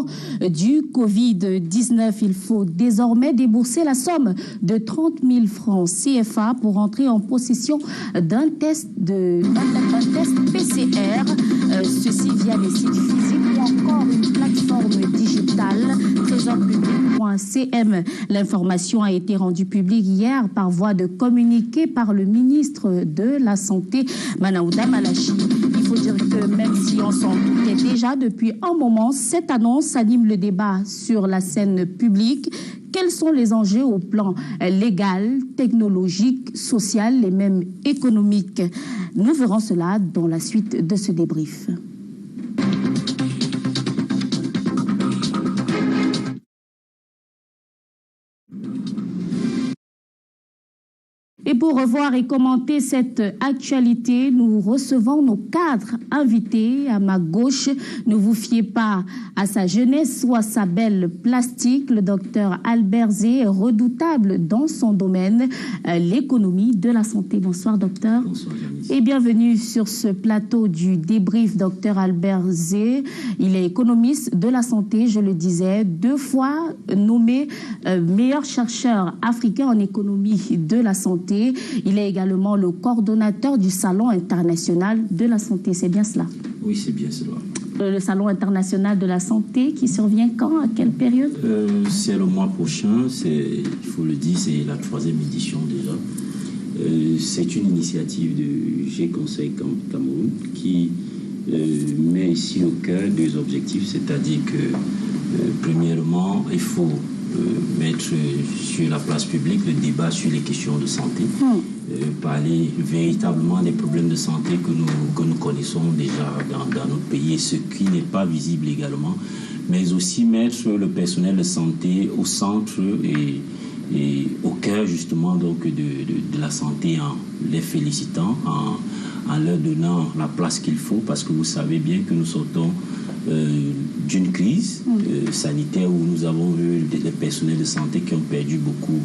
traitement du Covid-19. Il faut désormais débourser la somme de 30 000 francs CFA pour entrer en possession d'un test PCR, ceci via des sites physiques ou encore une plateforme digitale, trésorpublic.cm. L'information a été rendue publique hier par voie de communiqué par le ministre de la Santé, Manaouda Malachi. Il faut dire que même si on s'en doutait déjà depuis un moment, cette annonce anime le débat sur la scène publique. Quels sont les enjeux au plan légal, technologique, social et même économique? Nous verrons cela dans la suite de ce débrief. Et pour revoir et commenter cette actualité, nous recevons nos 4 invités. À ma gauche, ne vous fiez pas à sa jeunesse ou à sa belle plastique. Le docteur Albert Zé est redoutable dans son domaine, l'économie de la santé. Bonsoir, docteur. Bonsoir, Janice. Et bienvenue sur ce plateau du débrief, docteur Albert Zé. Il est économiste de la santé, je le disais, 2 fois nommé meilleur chercheur africain en économie de la santé. Il est également le coordonnateur du Salon international de la santé. C'est bien cela? Oui, c'est bien cela. Le Salon international de la santé qui survient quand? À quelle période? C'est le mois prochain. Il faut le dire, c'est la 3e édition déjà. C'est une initiative de G-Conseil Cameroun qui met ici au cœur 2 objectifs, c'est-à-dire que premièrement, il faut mettre sur la place publique le débat sur les questions de santé, parler véritablement des problèmes de santé que nous connaissons déjà dans notre pays et ce qui n'est pas visible également, mais aussi mettre le personnel de santé au centre et au cœur justement donc de la santé, en les félicitant, en leur donnant la place qu'il faut, parce que vous savez bien que nous sortons d'une crise sanitaire où nous avons vu des personnels de santé qui ont perdu beaucoup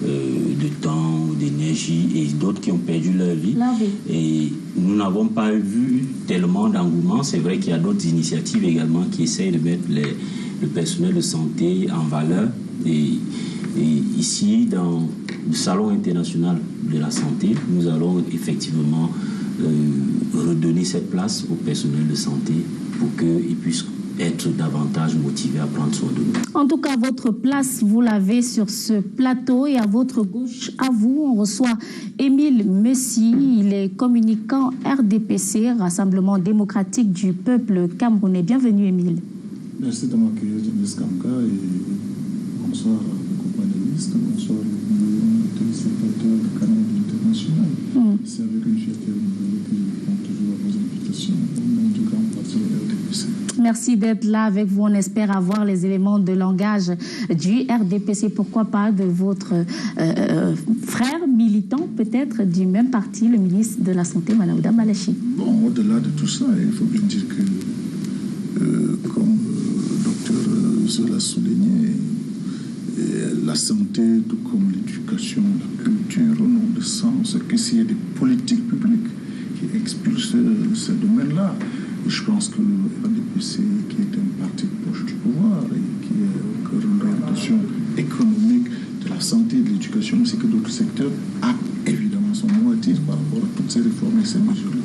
de temps, d'énergie, et d'autres qui ont perdu leur vie. Et nous n'avons pas vu tellement d'engouement. C'est vrai qu'il y a d'autres initiatives également qui essayent de mettre le personnel de santé en valeur. Et ici, dans le Salon international de la santé, nous allons effectivement redonner cette place au personnel de santé pour qu'ils puissent être davantage motivés à prendre soin de nous. En tout cas, votre place, vous l'avez sur ce plateau, et à votre gauche, à vous, on reçoit Émile Messi. Il est communicant RDPC, Rassemblement démocratique du peuple camerounais. Bienvenue, Émile. Merci de m'accueillir, Janice Kamka, et bonsoir aux panélistes, bonsoir aux téléspectateurs du canal international. C'est avec une fierté que je réponds toujours à vos invitations au nom du grand parti RDPC. Merci d'être là avec vous. On espère avoir les éléments de langage du RDPC. Pourquoi pas de votre frère militant, peut-être du même parti, le ministre de la Santé, Manaouda Malachi. Bon, au-delà de tout ça, il faut bien dire que, comme le docteur Zola l'a souligné, la santé, tout comme l'éducation, la culture, ont le sens que s'il y a des politiques publiques qui expulsent ce domaine-là. Je pense que le RDPC, qui est un parti proche du pouvoir et qui est au cœur d'une orientation économique de la santé et de l'éducation, mais c'est que d'autres secteurs a évidemment son mot à dire par rapport à toutes ces réformes et ces mesures-là.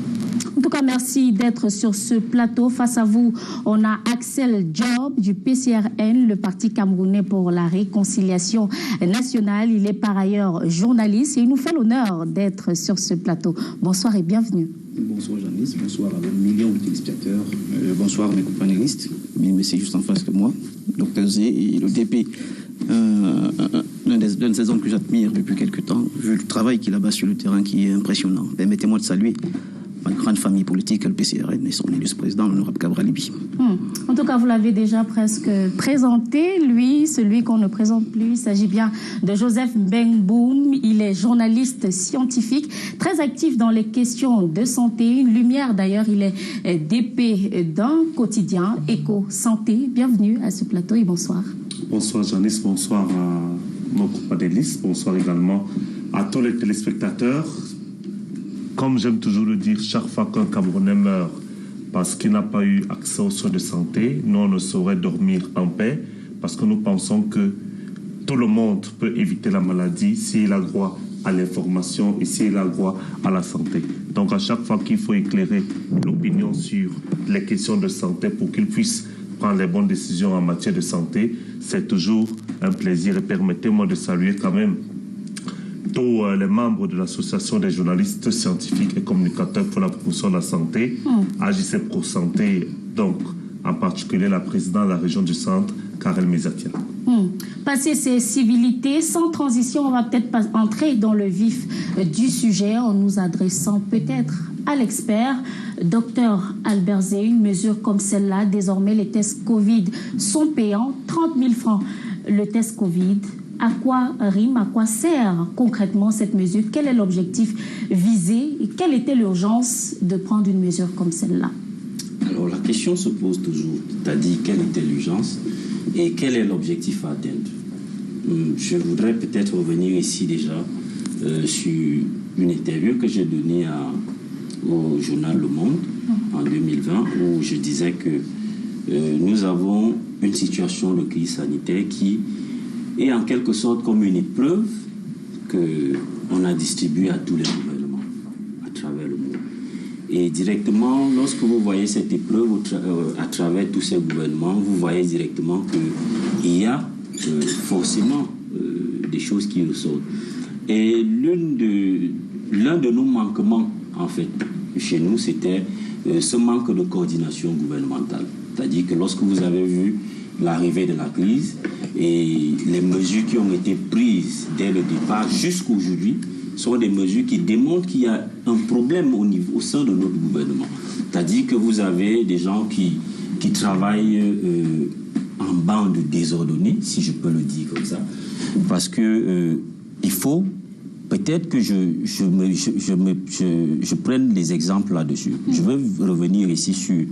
En tout cas, merci d'être sur ce plateau. Face à vous, on a Axel Job du PCRN, le Parti camerounais pour la réconciliation nationale. Il est par ailleurs journaliste et il nous fait l'honneur d'être sur ce plateau. Bonsoir et bienvenue. Bonsoir Janice, bonsoir à nos millions de téléspectateurs, bonsoir à mes companélistes, mais c'est juste en face de moi, Dr Zé et le DP, l'un des hommes que j'admire depuis quelques temps, vu le travail qu'il a bas sur le terrain qui est impressionnant. Permettez-moi de saluer ma grande famille politique, le PCRN et son illustre président, l'honorable Cabral Libi. En tout cas, vous l'avez déjà presque présenté. Lui, celui qu'on ne présente plus, il s'agit bien de Joseph Mbengboum. Il est journaliste scientifique, très actif dans les questions de santé. Une lumière d'ailleurs, il est DP d'un quotidien, Éco Santé. Bienvenue à ce plateau et bonsoir. Bonsoir Janice, bonsoir à nos panélistes, bonsoir également à tous les téléspectateurs. Comme j'aime toujours le dire, chaque fois qu'un Camerounais meurt, parce qu'il n'a pas eu accès aux soins de santé, nous, on ne saurait dormir en paix, parce que nous pensons que tout le monde peut éviter la maladie s'il a droit à l'information et s'il a droit à la santé. Donc, à chaque fois qu'il faut éclairer l'opinion sur les questions de santé pour qu'il puisse prendre les bonnes décisions en matière de santé, c'est toujours un plaisir. Et permettez-moi de saluer quand même tous les membres de l'Association des journalistes scientifiques et communicateurs pour la promotion de la santé, AJC Pro Santé, donc en particulier la présidente de la région du Centre, Karel Mezatia. Passer ces civilités, sans transition, on va peut-être pas entrer dans le vif du sujet en nous adressant peut-être à l'expert, Dr Albert Zé. Une mesure comme celle-là, désormais les tests Covid sont payants, 30 000 francs le test Covid. À quoi rime, à quoi sert concrètement cette mesure? Quel est l'objectif visé et quelle était l'urgence de prendre une mesure comme celle-là? Alors la question se pose toujours, c'est-à-dire quelle était l'urgence et quel est l'objectif à atteindre. Je voudrais peut-être revenir ici déjà sur une interview que j'ai donnée au journal Le Monde en 2020 où je disais que nous avons une situation de crise sanitaire qui est en quelque sorte comme une épreuve qu'on a distribuée à tous les gouvernements à travers le monde. Et directement, lorsque vous voyez cette épreuve à travers tous ces gouvernements, vous voyez directement qu'il y a forcément des choses qui ressortent. Et l'un de nos manquements, en fait, chez nous, c'était ce manque de coordination gouvernementale. C'est-à-dire que lorsque vous avez vu l'arrivée de la crise et les mesures qui ont été prises dès le départ jusqu'aujourd'hui, sont des mesures qui démontrent qu'il y a un problème au sein de notre gouvernement. C'est-à-dire que vous avez des gens qui travaillent en bande désordonnée, si je peux le dire comme ça, parce que il faut peut-être que je prenne des exemples là-dessus. Je vais revenir ici sur...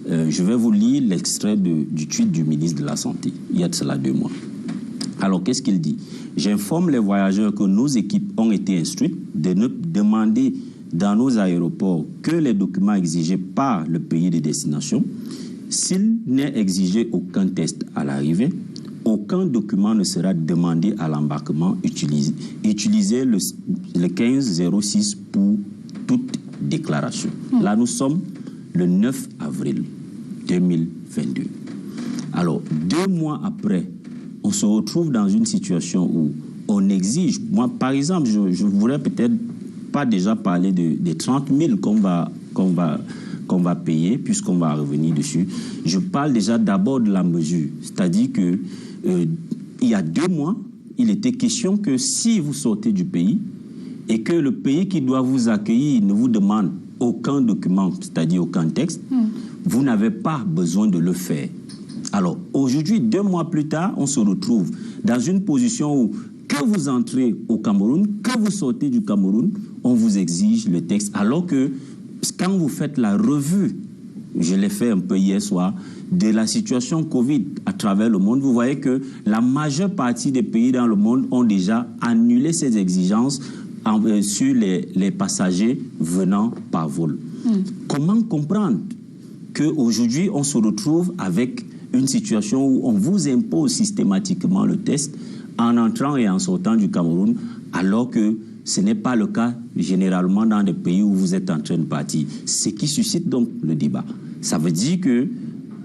je vais vous lire l'extrait du tweet du ministre de la Santé, il y a de cela 2 mois. Alors, qu'est-ce qu'il dit? J'informe les voyageurs que nos équipes ont été instruites de ne demander dans nos aéroports que les documents exigés par le pays de destination. S'il n'est exigé aucun test à l'arrivée, aucun document ne sera demandé à l'embarquement. Utilisez le 1506 pour toute déclaration. Là, nous sommes le 9 avril 2022. Alors, 2 mois après, on se retrouve dans une situation où on exige... Moi, par exemple, je voudrais peut-être pas déjà parler des 30 000 qu'on va payer, puisqu'on va revenir dessus. Je parle déjà d'abord de la mesure. C'est-à-dire que il y a 2 mois, il était question que si vous sortez du pays et que le pays qui doit vous accueillir ne vous demande aucun document, c'est-à-dire aucun texte, vous n'avez pas besoin de le faire. Alors, aujourd'hui, 2 mois plus tard, on se retrouve dans une position où, que vous entrez au Cameroun, que vous sortez du Cameroun, on vous exige le texte. Alors que, quand vous faites la revue, je l'ai fait un peu hier soir, de la situation Covid à travers le monde, vous voyez que la majeure partie des pays dans le monde ont déjà annulé ces exigences sur les passagers venant par vol. Comment comprendre qu'aujourd'hui, on se retrouve avec une situation où on vous impose systématiquement le test en entrant et en sortant du Cameroun, alors que ce n'est pas le cas généralement dans des pays où vous êtes en train de partir. Ce qui suscite donc le débat. Ça veut dire que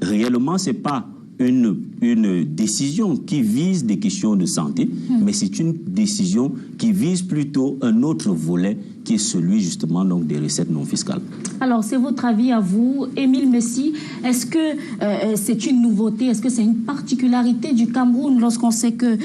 réellement, ce n'est pas une décision qui vise des questions de santé, mais c'est une décision qui vise plutôt un autre volet qui est celui justement donc des recettes non fiscales. Alors, c'est votre avis à vous, Émile Messi. Est-ce que c'est une nouveauté? Est-ce que c'est une particularité du Cameroun lorsqu'on sait que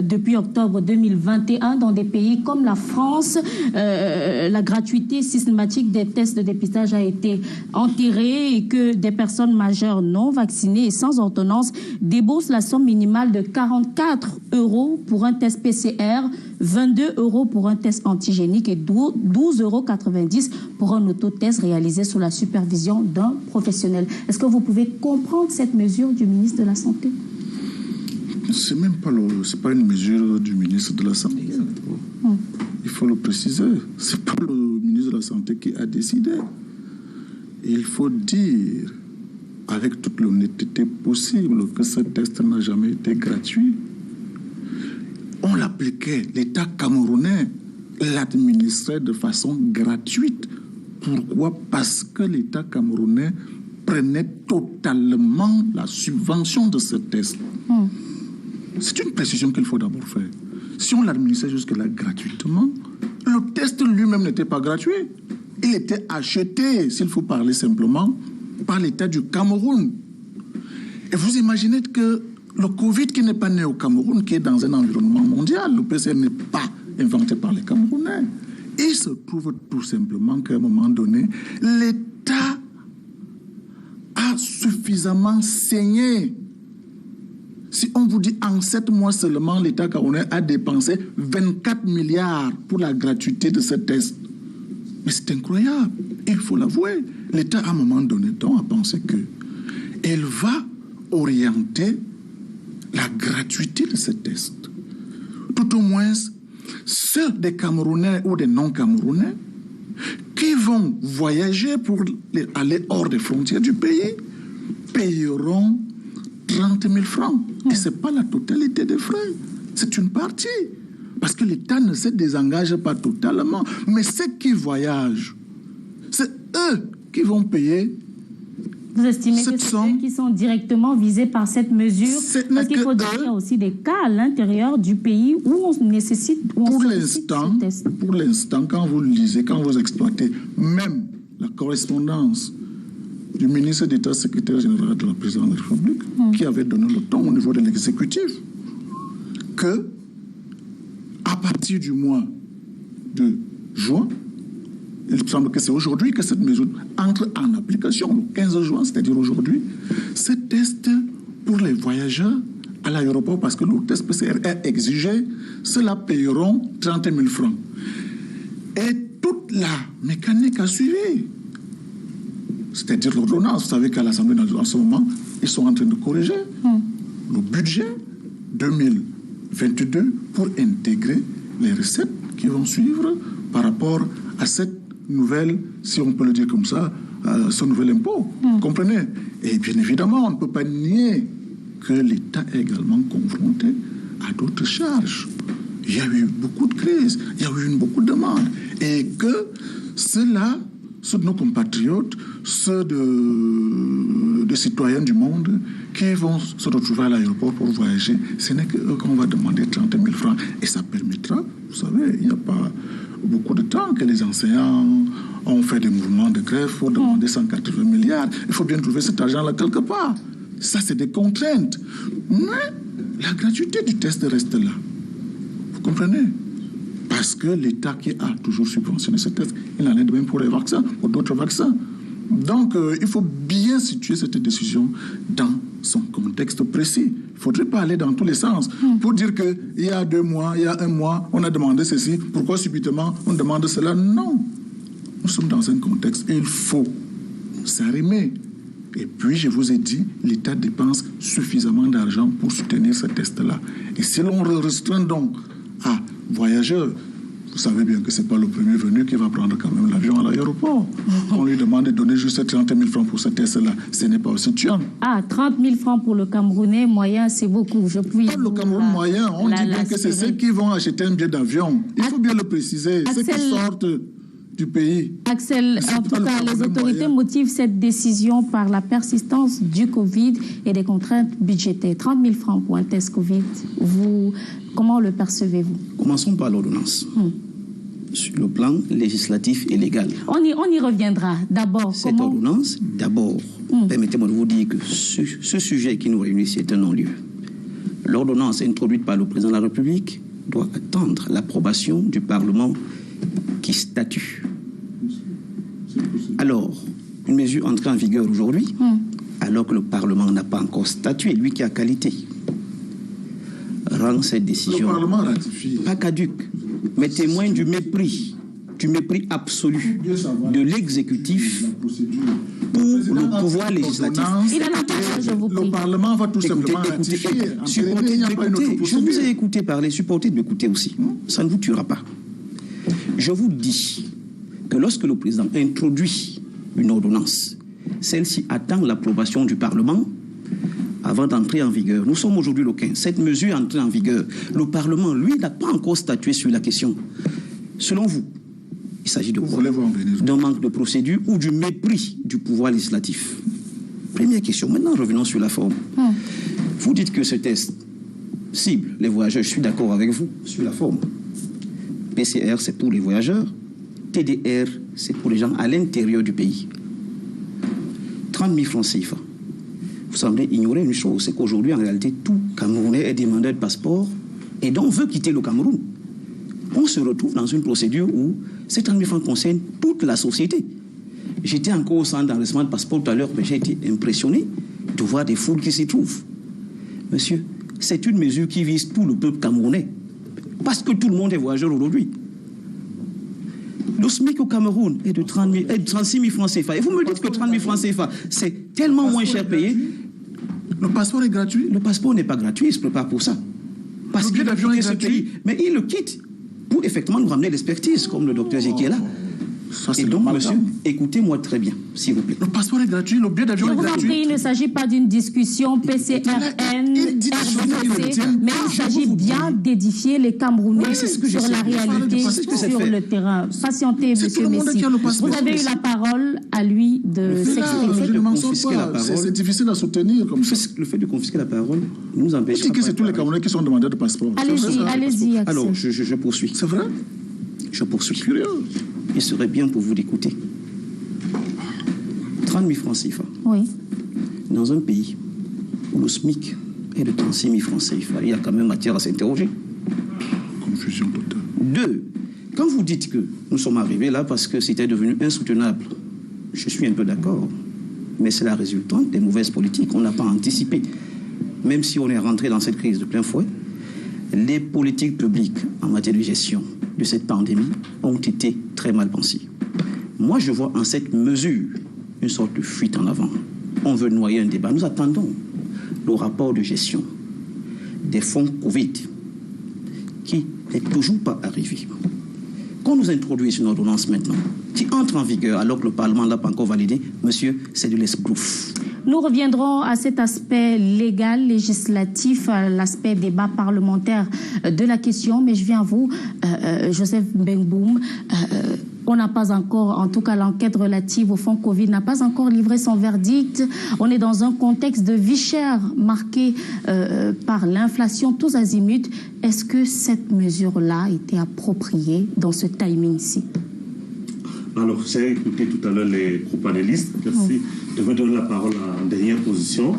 depuis octobre 2021, dans des pays comme la France, la gratuité systématique des tests de dépistage a été enterrée et que des personnes majeures non vaccinées et sans ordonnance déboursent la somme minimale de 44 € pour un test PCR, 22 € pour un test antigénique et 12,90 € pour un autotest réalisé sous la supervision d'un professionnel. Est-ce que vous pouvez comprendre cette mesure du ministre de la Santé? C'est même pas une mesure du ministre de la Santé. Il faut le préciser. C'est pas le ministre de la Santé qui a décidé. il faut dire, avec toute l'honnêteté possible, que ce test n'a jamais été gratuit. On l'appliquait, l'État camerounais l'administrait de façon gratuite. Pourquoi? Parce que l'État camerounais prenait totalement la subvention de ce test. C'est une précision qu'il faut d'abord faire. Si on l'administrait jusque-là gratuitement, le test lui-même n'était pas gratuit. Il était acheté, s'il faut parler simplement, par l'État du Cameroun. Et vous imaginez que le Covid, qui n'est pas né au Cameroun, qui est dans un environnement mondial, le PCR n'est pas inventé par les Camerounais. Il se trouve tout simplement qu'à un moment donné, l'État a suffisamment saigné. Si on vous dit en 7 mois seulement, l'État camerounais a dépensé 24 milliards pour la gratuité de ce test. Mais c'est incroyable, il faut l'avouer. L'État, à un moment donné, a pensé qu'il va orienter la gratuité de ce test. Tout au moins, ceux des Camerounais ou des non-Camerounais qui vont voyager pour aller hors des frontières du pays payeront 30 000 francs. Et ce n'est pas la totalité des frais, c'est une partie. Parce que l'État ne se désengage pas totalement. Mais ceux qui voyagent, c'est eux qui vont payer. Vous estimez que c'est ceux qui sont directement visés par cette mesure? Parce qu'il faut dire aussi des cas à l'intérieur du pays où on nécessite... Pour l'instant, quand vous lisez, quand vous exploitez même la correspondance du ministre d'État, secrétaire général de la présidence de la République, qui avait donné le ton au niveau de l'exécutif, que à partir du mois de juin, il me semble que c'est aujourd'hui que cette mesure entre en application, le 15 juin, c'est-à-dire aujourd'hui, ce test pour les voyageurs à l'aéroport, parce que le test PCR est exigé, ceux-là payeront 30 000 francs. Et toute la mécanique a suivi. C'est-à-dire l'ordonnance. Vous savez qu'à l'Assemblée nationale, en ce moment, ils sont en train de corriger le budget 2022 pour intégrer les recettes qui vont suivre par rapport à cette nouvelle, si on peut le dire comme ça, ce nouvel impôt. Comprenez? Et bien évidemment, on ne peut pas nier que l'État est également confronté à d'autres charges. Il y a eu beaucoup de crises, il y a eu beaucoup de demandes. Et que ceux-là, ceux de nos compatriotes, ceux de citoyens du monde qui vont se retrouver à l'aéroport pour voyager, ce n'est qu'eux qu'on va demander 30 000 francs. Et ça permettra, vous savez, il n'y a pas beaucoup de temps que les enseignants ont fait des mouvements de grève pour demander 180 milliards. Il faut bien trouver cet argent-là quelque part. Ça, c'est des contraintes. Mais la gratuité du test reste là. Vous comprenez? Parce que l'État qui a toujours subventionné ce test, il en est de même pour les vaccins, pour d'autres vaccins. Donc, il faut bien situer cette décision dans son contexte précis. Il ne faudrait pas aller dans tous les sens. Pour dire qu'il y a 2 mois, il y a 1 mois, on a demandé ceci, pourquoi subitement on demande cela? Non. Nous sommes dans un contexte et il faut s'arrimer. Et puis, je vous ai dit, l'État dépense suffisamment d'argent pour soutenir ce test-là. Et si l'on restreint donc à voyageurs, vous savez bien que ce n'est pas le premier venu qui va prendre quand même l'avion à l'aéroport. On lui demande de donner juste 30 000 francs pour ce test-là. Ce n'est pas aussi tuant. Ah, 30 000 francs pour le Camerounais moyen, c'est beaucoup. Je puis pas le Cameroun moyen. On dit bien que c'est ceux qui vont acheter un billet d'avion. Il faut bien le préciser. Ceux qui sortent du pays. Axel, en tout cas, les autorités motivent cette décision par la persistance du Covid et des contraintes budgétaires. 30 000 francs pour un test Covid, comment le percevez-vous? Commençons par l'ordonnance. Sur le plan législatif et légal. On y reviendra. D'abord, cette ordonnance, permettez-moi de vous dire que ce sujet qui nous réunit, c'est un non-lieu. L'ordonnance introduite par le président de la République doit attendre l'approbation du Parlement qui statue. Alors, une mesure entrée en vigueur aujourd'hui, alors que le Parlement n'a pas encore statué, lui qui a qualité, rend cette décision pas caduque, mais témoin du mépris absolu de l'exécutif pour le pouvoir législatif. Le Parlement va tout simplement ratifier. Je vous ai écouté parler, supportez de m'écouter aussi. Ça ne vous tuera pas. Je vous dis que lorsque le président introduit une ordonnance. Celle-ci attend l'approbation du Parlement avant d'entrer en vigueur. Nous sommes aujourd'hui le 15. Cette mesure est entrée en vigueur. Le Parlement, lui, n'a pas encore statué sur la question. Selon vous, il s'agit de quoi? D'un manque de procédure ou du mépris du pouvoir législatif? Première question. Maintenant, revenons sur la forme. Vous dites que ce test cible les voyageurs. Je suis d'accord avec vous sur la forme. PCR, c'est pour les voyageurs. TDR, c'est pour les gens à l'intérieur du pays. 30 000 francs CFA. Vous semblez ignorer une chose, c'est qu'aujourd'hui, en réalité, tout Camerounais est demandeur de passeport et donc veut quitter le Cameroun. On se retrouve dans une procédure où ces 30 000 francs concernent toute la société. J'étais encore au centre d'enregistrement de passeport tout à l'heure, mais j'ai été impressionné de voir des foules qui s'y trouvent. Monsieur, c'est une mesure qui vise tout le peuple camerounais, parce que tout le monde est voyageur aujourd'hui. Le SMIC au Cameroun est de 36 000 francs CFA. Et vous me dites que 30 000 francs CFA, c'est tellement moins cher payé. Le passeport est gratuit? Le passeport n'est pas gratuit, il se prépare pour ça. Parce qu'il a quitté ce pays. Mais il le quitte pour effectivement nous ramener l'expertise, comme le docteur Zeki est là. Et donc, monsieur, écoutez-moi très bien, s'il vous plaît. Le passeport est gratuit, le billet d'avion est gratuit. Il ne s'agit pas d'une discussion PCRN, RDC, mais il s'agit bien d'édifier les Camerounais sur la réalité, sur le terrain. Patientez, monsieur Messi. Vous avez eu la parole, à lui de s'exprimer. Je ne m'en sors pas. C'est difficile à soutenir comme ça. Le fait de confisquer la parole nous empêche. Vous dites que c'est tous les Camerounais qui sont demandeurs de passeport. Allez-y. Alors, je poursuis. C'est vrai? Je poursuis. Curieux. Il serait bien pour vous d'écouter. 30 000 francs CFA. Oui. Dans un pays où le SMIC est de 36 000 francs CFA, il y a quand même matière à s'interroger. Confusion totale. 2. Quand vous dites que nous sommes arrivés là parce que c'était devenu insoutenable, je suis un peu d'accord. Mais c'est la résultante des mauvaises politiques. On n'a pas anticipé. Même si on est rentré dans cette crise de plein fouet, les politiques publiques en matière de gestion de cette pandémie ont été très mal pensées. Moi, je vois en cette mesure une sorte de fuite en avant. On veut noyer un débat. Nous attendons le rapport de gestion des fonds Covid qui n'est toujours pas arrivé. Qu'on nous introduise une ordonnance maintenant qui entre en vigueur alors que le Parlement ne l'a pas encore validé, monsieur, c'est de l'esbrouf. Nous reviendrons à cet aspect légal, législatif, à l'aspect débat parlementaire de la question, mais je viens à vous, Joseph Mbengboum. On n'a pas encore, en tout cas l'enquête relative au fonds Covid n'a pas encore livré son verdict. On est dans un contexte de vie chère marqué par l'inflation tous azimuts. Est-ce que cette mesure-là était appropriée dans ce timing-ci? Alors, j'ai écouté tout à l'heure les co-panélistes. Merci de me donner la parole en dernière position.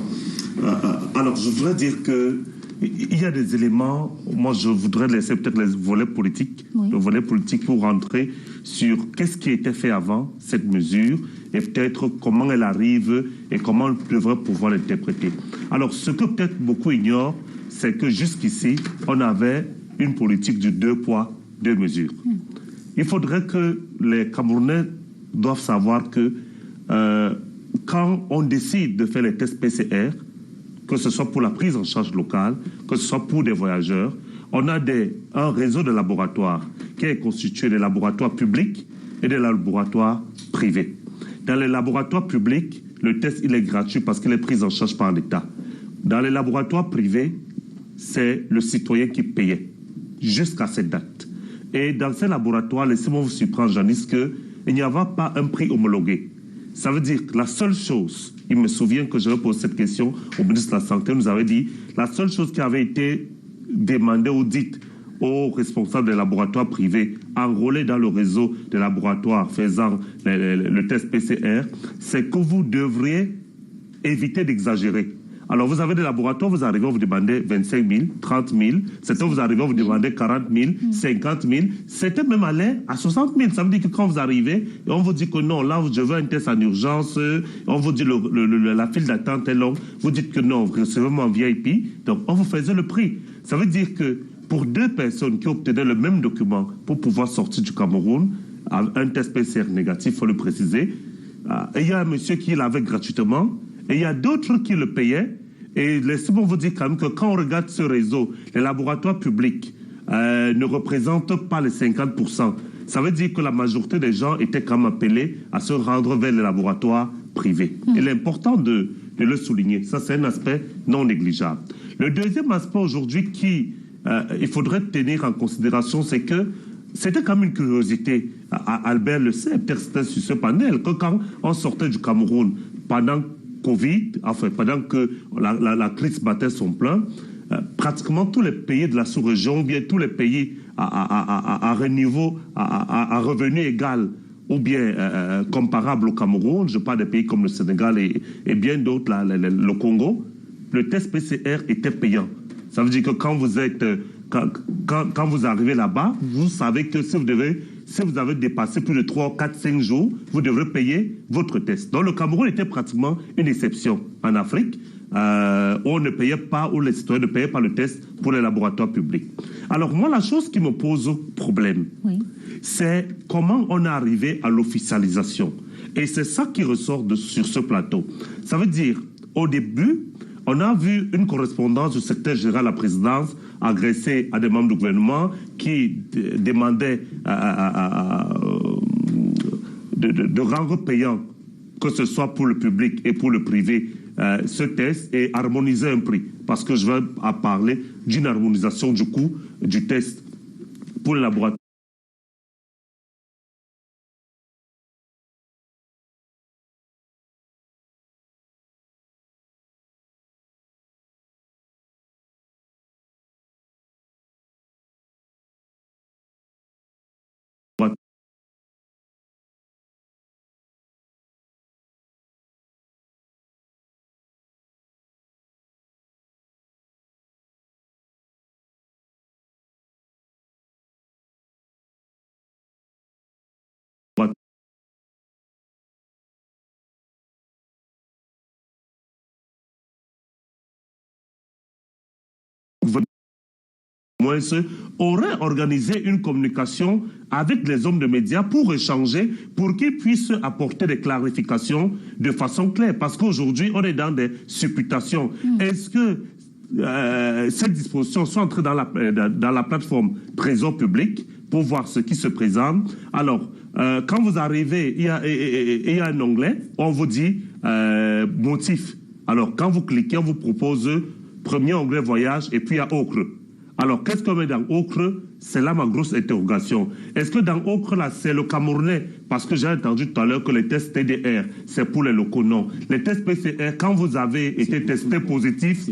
Alors, je voudrais dire qu'il y a des éléments, moi je voudrais laisser peut-être le volet politique pour rentrer sur qu'est-ce qui a été fait avant cette mesure et peut-être comment elle arrive et comment on devrait pouvoir l'interpréter. Alors, ce que peut-être beaucoup ignorent, c'est que jusqu'ici, on avait une politique du 2 poids, 2 mesures. Il faudrait que les Camerounais doivent savoir que quand on décide de faire les tests PCR, que ce soit pour la prise en charge locale, que ce soit pour des voyageurs, on a un réseau de laboratoires qui est constitué des laboratoires publics et des laboratoires privés. Dans les laboratoires publics, le test il est gratuit parce qu'il est pris en charge par l'État. Dans les laboratoires privés, c'est le citoyen qui payait jusqu'à cette date. Et dans ces laboratoires, laissez-moi vous surprendre, Janice, qu'il n'y avait pas un prix homologué. Ça veut dire que la seule chose, il me souvient que j'avais posé cette question au ministre de la Santé, nous avait dit, la seule chose qui avait été demandée ou dite aux responsables des laboratoires privés enrôlés dans le réseau des laboratoires faisant le test PCR, c'est que vous devriez éviter d'exagérer. Alors, vous avez des laboratoires, vous arrivez, vous demandez 25 000, 30 000. Certains, vous arrivez, vous demandez 40 000, 50 000. Certains même allaient à 60 000. Ça veut dire que quand vous arrivez, on vous dit que non, là, je veux un test en urgence. On vous dit la file d'attente est longue. Vous dites que non, c'est vraiment VIP. Donc, on vous faisait le prix. Ça veut dire que pour 2 personnes qui obtenaient le même document pour pouvoir sortir du Cameroun, un test PCR négatif, il faut le préciser, il y a un monsieur qui l'avait gratuitement. Et il y a d'autres qui le payaient. Et laissez-moi vous dire quand même que quand on regarde ce réseau, les laboratoires publics ne représentent pas les 50% ça veut dire que la majorité des gens étaient quand même appelés à se rendre vers les laboratoires privés. Il est important de le souligner. Ça, c'est un aspect non négligeable. Le deuxième aspect aujourd'hui il faudrait tenir en considération, c'est que c'était quand même une curiosité. Albert le sait, peut-être c'était sur ce panel, que quand on sortait du Cameroun pendant Covid, enfin pendant que la crise battait son plein, pratiquement tous les pays de la sous-région, ou bien tous les pays à revenu égal, ou bien comparable au Cameroun, je parle des pays comme le Sénégal et bien d'autres, le Congo, le test PCR était payant. Ça veut dire que quand vous êtes, quand vous arrivez là-bas, vous savez que si vous avez dépassé plus de 3, 4, 5 jours, vous devrez payer votre test. Donc le Cameroun était pratiquement une exception en Afrique. On ne payait pas, ou les citoyens ne payaient pas le test pour les laboratoires publics. Alors moi, la chose qui me pose problème, c'est comment on est arrivé à l'officialisation. Et c'est ça qui ressort sur ce plateau. Ça veut dire, au début, on a vu une correspondance du secrétaire général de la présidence adressée à des membres du gouvernement qui demandaient de rendre payant, que ce soit pour le public et pour le privé, ce test et harmoniser un prix. Parce que je vais parler d'une harmonisation du coût du test pour les laboratoires. Aurait organisé une communication avec les hommes de médias pour échanger, pour qu'ils puissent apporter des clarifications de façon claire. Parce qu'aujourd'hui, on est dans des supputations. Est-ce que ces dispositions sont entrées dans la plateforme Trésor public pour voir ce qui se présente? Alors, quand vous arrivez, il y a un onglet, on vous dit motif. Alors, quand vous cliquez, on vous propose premier onglet voyage et puis il y a Ocre. Alors, qu'est-ce qu'on met dans Ocre? C'est là ma grosse interrogation. Est-ce que dans Ocre, là, c'est le Camerounais? Parce que j'ai entendu tout à l'heure que les tests TDR, c'est pour les locaux, non. Les tests PCR, quand vous avez été testé positif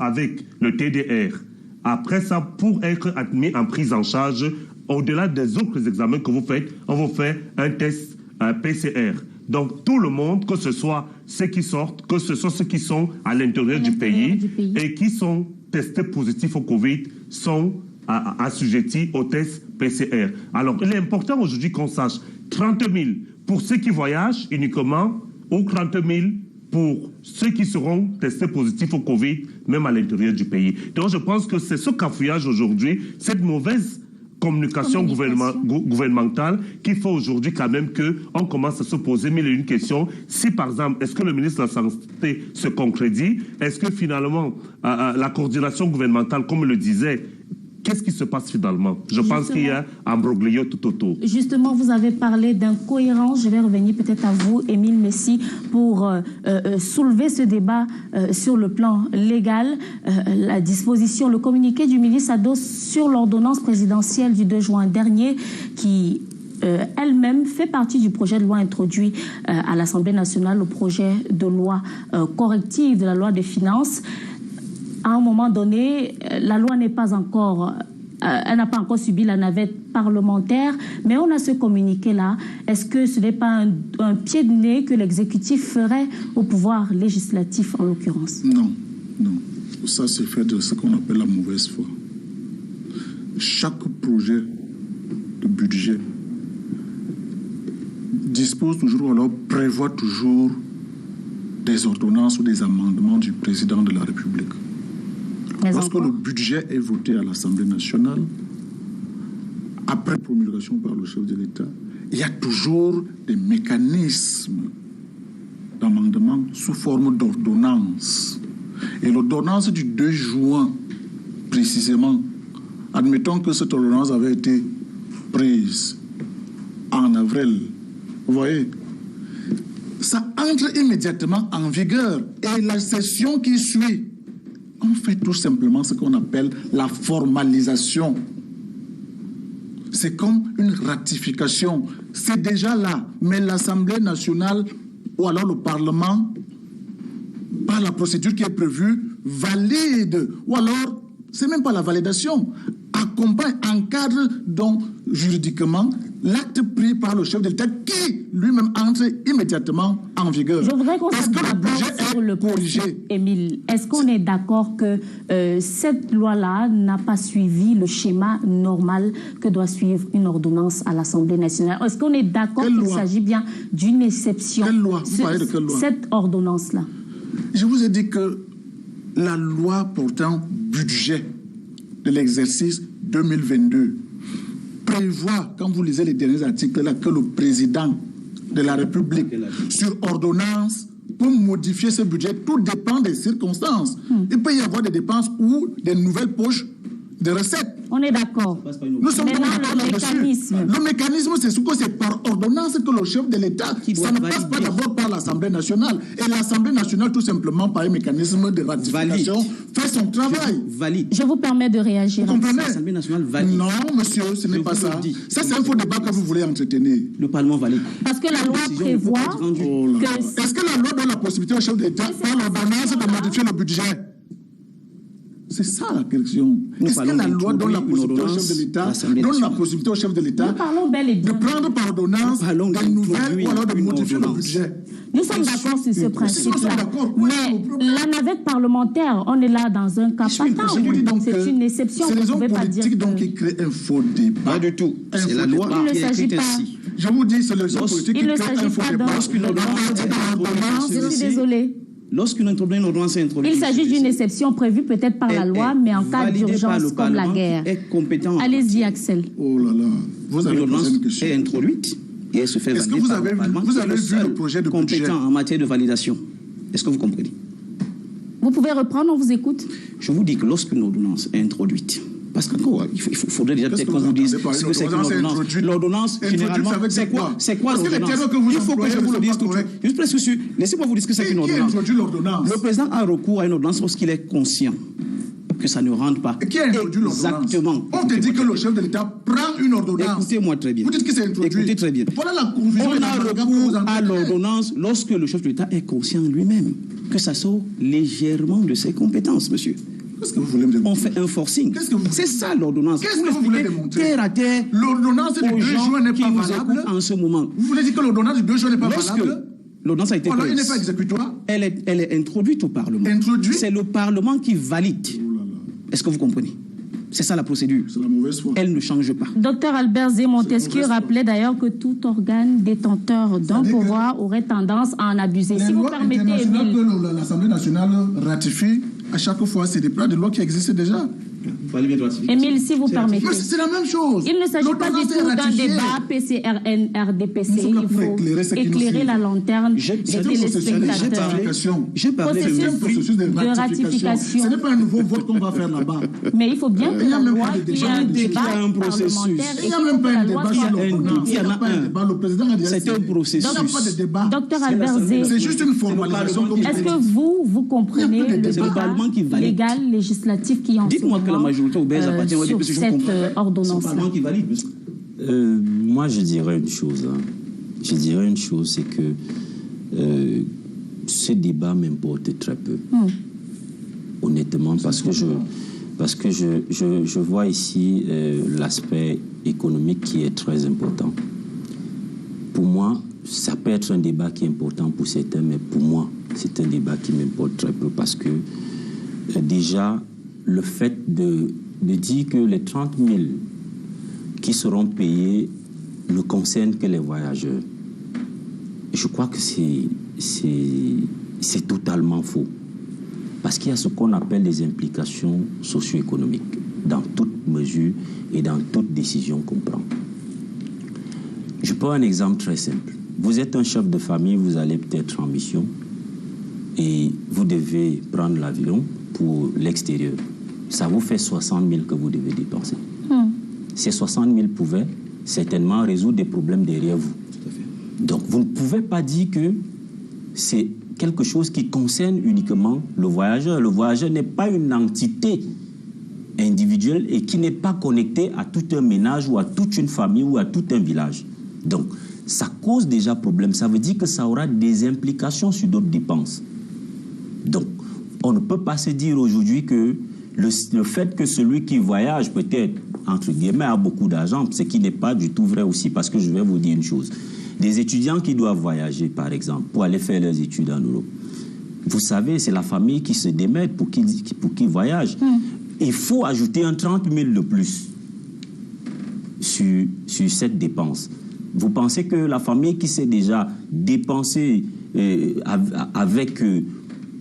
avec le TDR, après ça, pour être admis en prise en charge, au-delà des autres examens que vous faites, on vous fait un test PCR. Donc, tout le monde, que ce soit ceux qui sortent, que ce soit ceux qui sont à l'intérieur du pays et qui sont testés positifs au Covid, sont assujettis au test PCR. Alors, il est important aujourd'hui qu'on sache 30 000 pour ceux qui voyagent uniquement ou 30 000 pour ceux qui seront testés positifs au Covid, même à l'intérieur du pays. Donc, je pense que c'est ce cafouillage aujourd'hui, cette mauvaise communication gouvernementale qui fait aujourd'hui quand même qu'on commence à se poser mille et une questions. Si par exemple, est-ce que le ministre de la Santé se concrétise? Est-ce que finalement, la coordination gouvernementale, comme le disait, qu'est-ce qui se passe finalement? Je pense qu'il y a un broglio tout autour. Justement, vous avez parlé d'incohérence. Je vais revenir peut-être à vous, Émile Messi, pour soulever ce débat sur le plan légal. La disposition, le communiqué du ministre s'adosse sur l'ordonnance présidentielle du 2 juin dernier qui elle-même fait partie du projet de loi introduit à l'Assemblée nationale, au projet de loi corrective de la loi des finances. À un moment donné, la loi n'est pas encore, elle n'a pas encore subi la navette parlementaire, mais on a ce communiqué-là. Est-ce que ce n'est pas un pied de nez que l'exécutif ferait au pouvoir législatif, en l'occurrence? Non, non. Ça, c'est fait de ce qu'on appelle la mauvaise foi. Chaque projet de budget dispose toujours, alors prévoit toujours des ordonnances ou des amendements du président de la République. Lorsque le budget est voté à l'Assemblée nationale, après promulgation par le chef de l'État, il y a toujours des mécanismes d'amendement sous forme d'ordonnance. Et l'ordonnance du 2 juin, précisément, admettons que cette ordonnance avait été prise en avril, vous voyez, ça entre immédiatement en vigueur. Et la session qui suit, on fait tout simplement ce qu'on appelle la formalisation. C'est comme une ratification. C'est déjà là. Mais l'Assemblée nationale ou alors le Parlement, par la procédure qui est prévue, valide. Ou alors, c'est même pas la validation. Accompagne, encadre donc juridiquement l'acte pris par le chef de l'État qui lui-même entre immédiatement en vigueur. Je voudrais qu'on Parce que le budget sur le corrigé. Émile, est-ce qu'on est d'accord que cette loi-là n'a pas suivi le schéma normal que doit suivre une ordonnance à l'Assemblée nationale? Est-ce qu'on est d'accord qu'il s'agit bien d'une exception? Quelle loi? Vous parlez de quelle loi? Cette ordonnance-là. Je vous ai dit que la loi portant budget de l'exercice 2022 prévoit, quand vous lisez les derniers articles là, que le président de la République, sur ordonnance, peut modifier ce budget. Tout dépend des circonstances. Il peut y avoir des dépenses ou des nouvelles poches de recettes. On est d'accord. Nous sommes Maintenant, d'accord le là-dessus. mécanisme. Le mécanisme, c'est ce que c'est par ordonnance que le chef de l'État, ça ne passe pas d'abord par l'Assemblée nationale. Et l'Assemblée nationale, tout simplement, par un mécanisme de ratification, fait son travail. Valide. Je vous permets de réagir. Vous comprenez? L'Assemblée nationale valide. Non, monsieur, ce n'est pas ça. Ça, c'est un faux débat que vous voulez entretenir. Le Parlement valide. Parce que la loi prévoit que... Est-ce que la loi donne la possibilité au chef de l'État, par l'ordonnance, de modifier le budget? C'est ça la question. Est-ce que la loi donne la possibilité au chef de l'État, Nous parlons bel et bien. de prendre par ordonnance des nouvelles ou alors de modifier le budget? Nous sommes d'accord sur ce principe-là. d'accord. Mais la navette parlementaire, on est là dans un cas fatal. C'est une exception. C'est Vous les ne hommes pouvez pas dire politiques donc que... qui créent un faux débat. Pas du tout. C'est la loi Il ne qui est s'agit écrite pas... ainsi. Je vous dis, c'est les hommes politiques Il ne qui créent s'agit un faux pas débat. Je suis désolée. Lorsqu'une ordonnance est introduite, Il s'agit d'une exception prévue peut-être par la loi, mais en cas d'urgence comme la guerre. Est compétent. Allez-y, Axel. Oh là là, vous avez posé une Est question. introduite et elle se fait Est-ce que valider vous par avez le Parlement, vu qui est le le seul projet de budget? compétent en matière de validation? Est-ce que vous comprenez? Vous pouvez reprendre, on vous écoute. Je vous dis que lorsqu'une ordonnance est introduite, parce qu'encore, il faudrait déjà peut-être qu'on vous dise ce que c'est qu'une ordonnance. L'ordonnance, généralement, c'est quoi l'ordonnance? Il faut que je vous le dise tout de suite. Je suis presque sûr. Laissez-moi vous dire ce que c'est qu'une ordonnance. Qui introduit l'ordonnance? Le président a recours à une ordonnance lorsqu'il est conscient que ça ne rentre pas. Qui a introduit l'ordonnance? Exactement. On te dit que le chef de l'État prend une ordonnance. Écoutez-moi très bien. Vous dites que c'est introduit. Écoutez très bien. Voilà la confusion. On a recours à l'ordonnance lorsque le chef de l'État est conscient lui-même que ça sort légèrement de ses compétences, monsieur. Qu'est-ce que vous voulez me démontrer? On fait un forcing. C'est ça l'ordonnance. Qu'est-ce que vous voulez démontrer? Terre à terre. L'ordonnance du 2 juin n'est pas valable en ce moment. Vous voulez dire que l'ordonnance du 2 juin n'est pas valable? L'ordonnance a été Alors, il n'est prise. pas exécutoire? Elle est introduite au Parlement. Introduite? C'est le Parlement qui valide. Oh là là. Est-ce que vous comprenez? C'est ça la procédure. C'est la mauvaise foi. Elle ne change pas. Docteur Albert Zé Montesquieu rappelait d'ailleurs que tout organe détenteur d'un pouvoir aurait tendance à en abuser. Les Si vous lois permettez, internationales Émile, que l'Assemblée nationale ratifie, à chaque fois, c'est des plans de loi qui existent déjà. Émile, si vous permettez. Mais c'est la même chose. Il ne s'agit pas du tout d'un débat PCRN-RDPC. Nous sommes là Il pour faut éclairer ceux qui nous éclairer suivent. la lanterne des C'est un processus de téléspectateurs. ratification. J'ai parlé C'est un Processus processus de de ratification. ratification. Ce n'est pas un nouveau vote qu'on va faire là-bas. Mais il faut bien que Il y a la même loi pas de qu'il y ait débat. un Il y a débat un processus. parlementaire Il et n'y a qu'il même faut pas que un la loi débat soit sur l'ordonnance. Il y en a pas un un. débat. Le président a dit C'est un processus. Il n'y a pas de débat. Docteur Albert Zé, C'est juste une formalisation. comme est-ce vous que dites. vous comprenez Il y a plus de le débat. C'est le débat Parlement qui valide. légal, législatif qui en Dites-moi que la majorité obèse appartient au sur député, je cette comprends. C'est le ordonnance-là? Parlement qui valide, monsieur. Moi, je dirais une chose. Je dirais une chose, c'est que ce débat m'importe très peu. Honnêtement, parce que je vois ici l'aspect économique qui est très important. Pour moi, ça peut être un débat qui est important pour certains, mais pour moi, c'est un débat qui m'importe très peu parce que déjà, le fait de dire que les 30 000 qui seront payés ne concernent que les voyageurs, je crois que c'est totalement faux. Parce qu'il y a ce qu'on appelle les implications socio-économiques dans toute mesure et dans toute décision qu'on prend. Je prends un exemple très simple. Vous êtes un chef de famille, vous allez peut-être en mission et vous devez prendre l'avion pour l'extérieur. Ça vous fait 60 000 que vous devez dépenser. Ces 60 000 pouvaient certainement résoudre des problèmes derrière vous. Donc, vous ne pouvez pas dire que c'est quelque chose qui concerne uniquement le voyageur. Le voyageur n'est pas une entité individuelle et qui n'est pas connecté à tout un ménage ou à toute une famille ou à tout un village. Donc, ça cause déjà problème. Ça veut dire que ça aura des implications sur d'autres dépenses. Donc, on ne peut pas se dire aujourd'hui que le fait que celui qui voyage peut-être, entre guillemets, a beaucoup d'argent, ce qui n'est pas du tout vrai aussi, parce que je vais vous dire une chose. Des étudiants qui doivent voyager, par exemple, pour aller faire leurs études en Europe, vous savez, c'est la famille qui se démène pour qu'ils voyagent. Il faut ajouter un 30 000 de plus sur cette dépense. Vous pensez que la famille qui s'est déjà dépensée avec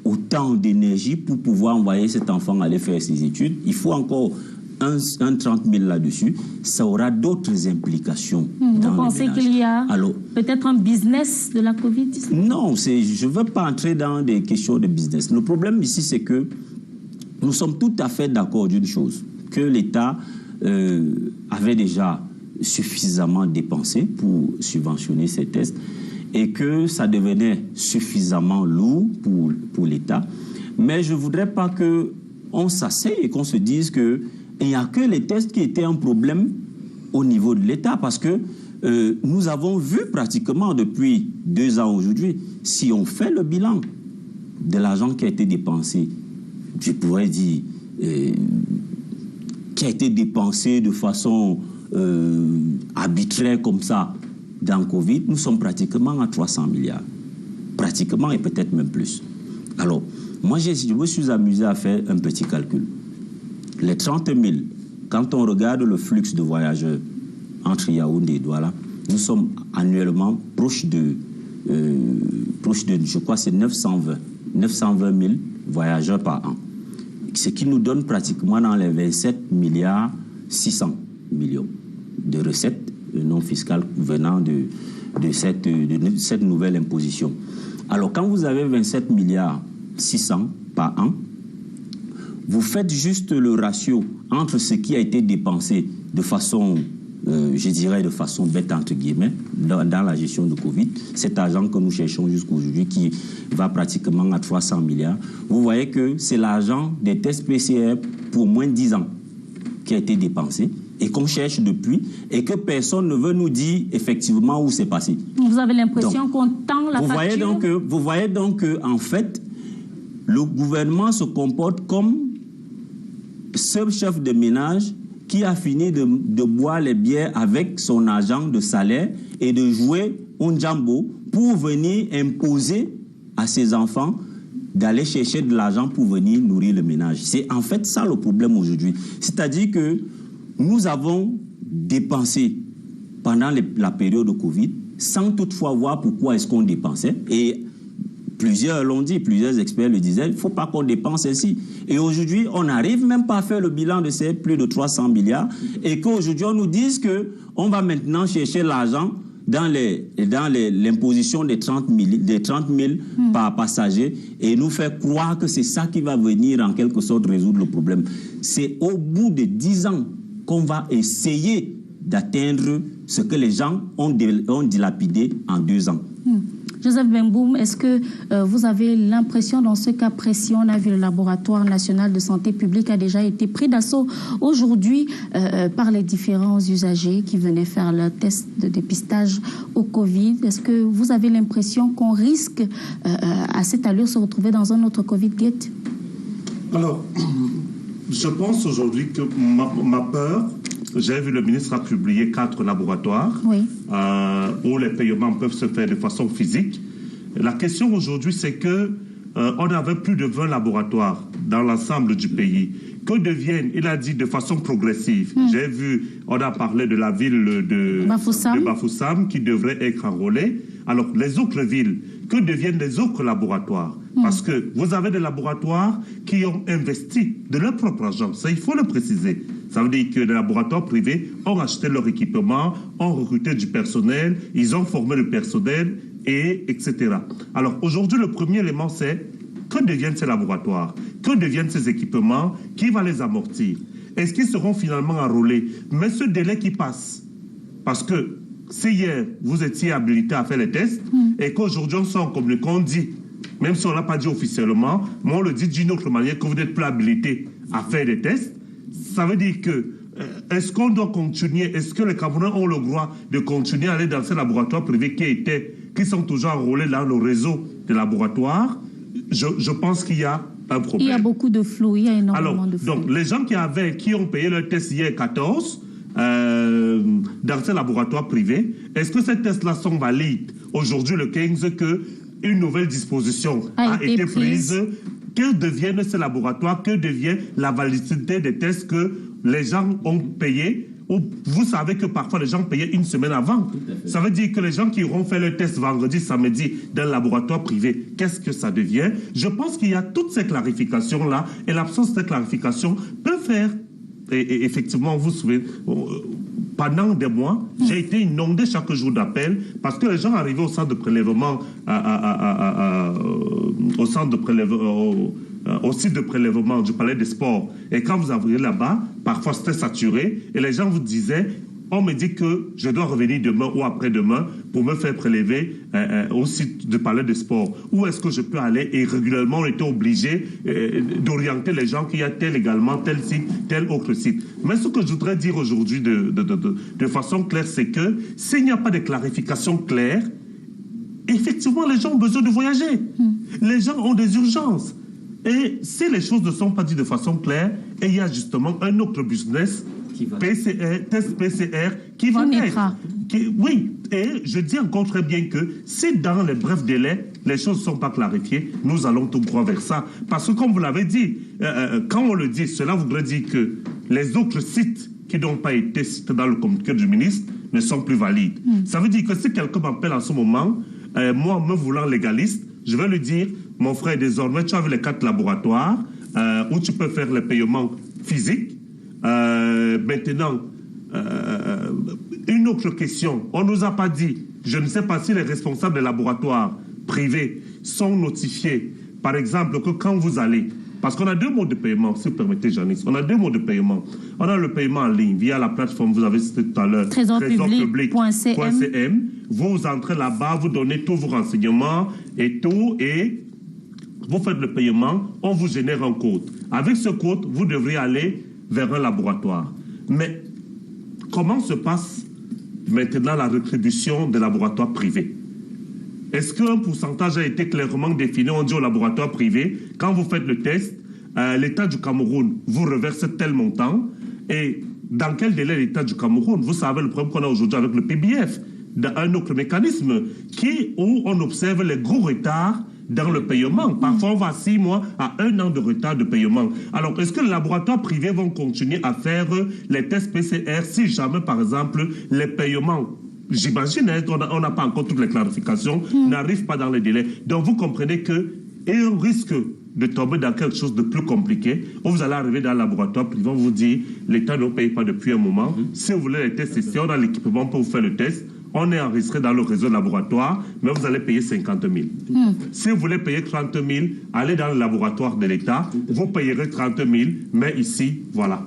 autant d'énergie pour pouvoir envoyer cet enfant aller faire ses études, il faut encore un 30 000 là-dessus, ça aura d'autres implications. Vous pensez qu'il y a peut-être un business de la Covid? Non, je ne veux pas entrer dans des questions de business. Le problème ici, c'est que nous sommes tout à fait d'accord d'une chose, que l'État avait déjà suffisamment dépensé pour subventionner ces tests et que ça devenait suffisamment lourd pour l'État. Mais je ne voudrais pas qu'on s'asseye et qu'on se dise qu'il n'y a que les tests qui étaient un problème au niveau de l'État, parce que nous avons vu pratiquement depuis 2 ans aujourd'hui, si on fait le bilan de l'argent qui a été dépensé, je pourrais dire, qui a été dépensé de façon arbitraire comme ça dans Covid, nous sommes pratiquement à 300 milliards. Pratiquement et peut-être même plus. Alors, moi, je me suis amusé à faire un petit calcul. Les 30 000, quand on regarde le flux de voyageurs entre Yaoundé et Douala, nous sommes annuellement proche de je crois, c'est 920 000 voyageurs par an. Ce qui nous donne pratiquement dans les 27 milliards 600 millions de recettes non fiscales venant de cette nouvelle imposition. Alors, quand vous avez 27 milliards 600 par an, vous faites juste le ratio entre ce qui a été dépensé de façon, je dirais de façon bête entre guillemets, dans la gestion de Covid, cet argent que nous cherchons jusqu'aujourd'hui qui va pratiquement à 300 milliards, vous voyez que c'est l'argent des tests PCR pour moins de 10 ans qui a été dépensé et qu'on cherche depuis et que personne ne veut nous dire effectivement où c'est passé. Vous avez l'impression qu'on tend la facture? Vous voyez donc que, en fait, le gouvernement se comporte comme ce chef de ménage qui a fini de boire les bières avec son argent de salaire et de jouer un jambo pour venir imposer à ses enfants d'aller chercher de l'argent pour venir nourrir le ménage. C'est en fait ça le problème aujourd'hui. C'est-à-dire que nous avons dépensé pendant la période de Covid sans toutefois voir pourquoi est-ce qu'on dépensait. Et plusieurs l'ont dit, plusieurs experts le disaient, il ne faut pas qu'on dépense ainsi. Et aujourd'hui, on n'arrive même pas à faire le bilan de ces plus de 300 milliards et qu'aujourd'hui, on nous dise qu'on va maintenant chercher l'argent dans l'imposition des 30 000 par passager et nous faire croire que c'est ça qui va venir en quelque sorte résoudre le problème. C'est au bout de 10 ans qu'on va essayer d'atteindre ce que les gens ont dilapidé en 2 ans. Joseph Bemboum, est-ce que vous avez l'impression, dans ce cas précis, on a vu le laboratoire national de santé publique a déjà été pris d'assaut aujourd'hui par les différents usagers qui venaient faire le test de dépistage au Covid. Est-ce que vous avez l'impression qu'on risque à cette allure se retrouver dans un autre Covid-gate? Alors, je pense aujourd'hui que ma peur, j'ai vu le ministre a publié 4 laboratoires où les paiements peuvent se faire de façon physique. La question aujourd'hui, c'est que on avait plus de 20 laboratoires dans l'ensemble du pays. Que deviennent, il a dit de façon progressive. J'ai vu, on a parlé de la ville de Bafoussam qui devrait être enrôlée. Alors, les autres villes, que deviennent les autres laboratoires? Parce que vous avez des laboratoires qui ont investi de leur propre argent. Ça, il faut le préciser. Ça veut dire que les laboratoires privés ont acheté leur équipement, ont recruté du personnel, ils ont formé le personnel, etc. Alors, aujourd'hui, le premier élément, c'est que deviennent ces laboratoires? Que deviennent ces équipements? Qui va les amortir? Est-ce qu'ils seront finalement enrôlés? Mais ce délai qui passe, Parce que si hier, vous étiez habilité à faire les tests, et qu'aujourd'hui, on sort comme le qu'on dit, même si on ne l'a pas dit officiellement, mais on le dit d'une autre manière, que vous n'êtes plus habilité à faire des tests, ça veut dire que est-ce qu'on doit continuer, est-ce que les Camerounais ont le droit de continuer à aller dans ces laboratoires privés qui sont toujours enrôlés dans le réseau des laboratoires? Je pense qu'il y a un problème. Il y a beaucoup de flou, il y a énormément de flou. Donc, les gens qui ont payé leur test hier 14, dans ces laboratoires privés, est-ce que ces tests-là sont valides aujourd'hui, le 15, qu'une nouvelle disposition a été prise? Que deviennent ces laboratoires? Que devient la validité des tests que les gens ont payés? Vous savez que parfois les gens payaient une semaine avant. Ça veut dire que les gens qui auront fait le test vendredi, samedi dans le laboratoire privé, qu'est-ce que ça devient? Je pense qu'il y a toutes ces clarifications-là, et l'absence de ces clarifications peut faire. Et effectivement, vous vous souvenez, pendant des mois, j'ai été inondé chaque jour d'appels parce que les gens arrivaient au centre de prélèvement, au site de prélèvement du Palais des Sports. Et quand vous arrivez là-bas, parfois c'était saturé et les gens vous disaient, on me dit que je dois revenir demain ou après-demain pour me faire prélever au site du Palais des Sports. Où est-ce que je peux aller? Et régulièrement, on était obligé d'orienter les gens qui a tel également, tel site, tel autre site. Mais ce que je voudrais dire aujourd'hui de façon claire, c'est que s'il n'y a pas de clarification claire, effectivement, les gens ont besoin de voyager. Les gens ont des urgences. Et si les choses ne sont pas dites de façon claire, et il y a justement un autre business, test PCR, qui va naître. Oui, et je dis encore très bien que si dans les brefs délais, les choses ne sont pas clarifiées, nous allons tout droit vers ça. Parce que comme vous l'avez dit, quand on le dit, cela voudrait dire que les autres sites qui n'ont pas été cités dans le communiqué du ministre ne sont plus valides. Ça veut dire que si quelqu'un m'appelle en ce moment, moi, me voulant légaliste, je vais lui dire, mon frère, désormais, tu as vu les 4 laboratoires où tu peux faire les paiements physiques. Maintenant, une autre question. On ne nous a pas dit, je ne sais pas si les responsables des laboratoires privés sont notifiés, par exemple, que quand vous allez, parce qu'on a 2 modes de paiement, si vous permettez, Janice, on a 2 modes de paiement. On a le paiement en ligne via la plateforme, vous avez cité tout à l'heure, trésorpublic.cm. Vous entrez là-bas, vous donnez tous vos renseignements et tout, et vous faites le paiement, on vous génère un code. Avec ce code, vous devrez aller vers un laboratoire. Mais comment se passe maintenant la rétribution des laboratoires privés? Est-ce qu'un pourcentage a été clairement défini? On dit au laboratoire privé, quand vous faites le test, l'État du Cameroun vous reverse tel montant. Et dans quel délai l'État du Cameroun? Vous savez le problème qu'on a aujourd'hui avec le PBF, un autre mécanisme où on observe les gros retards dans le paiement. Parfois, on va 6 mois à 1 an de retard de paiement. Alors, est-ce que les laboratoires privés vont continuer à faire les tests PCR si jamais, par exemple, les paiements, j'imagine, on n'a pas encore toutes les clarifications, n'arrivent pas dans les délais. Donc, vous comprenez qu'on risque de tomber dans quelque chose de plus compliqué, où vous allez arriver dans le laboratoire privé, on vous dit, l'État ne paye pas depuis un moment. Si vous voulez les tests ici, on a l'équipement pour vous faire le test. On est enregistré dans le réseau laboratoire, mais vous allez payer 50 000. Si vous voulez payer 30 000, allez dans le laboratoire de l'État, vous payerez 30 000, mais ici, voilà.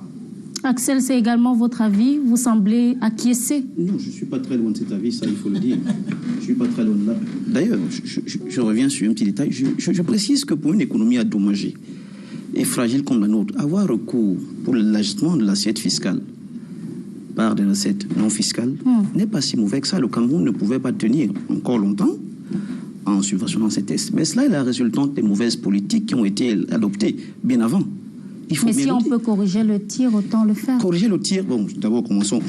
Axel, c'est également votre avis? Vous semblez acquiescer? Non, je ne suis pas très loin de cet avis, ça il faut le dire. Je ne suis pas très loin de là. D'ailleurs, je reviens sur un petit détail. Je précise que pour une économie endommagée et fragile comme la nôtre, avoir recours pour l'ajustement de l'assiette fiscale par des recettes non fiscales n'est pas si mauvais que ça. Le Cameroun ne pouvait pas tenir encore longtemps en subventionnant ces tests. Mais cela est la résultante des mauvaises politiques qui ont été adoptées bien avant. Mais si on peut corriger le tir, autant le faire. Corriger le tir, bon, d'abord commençons.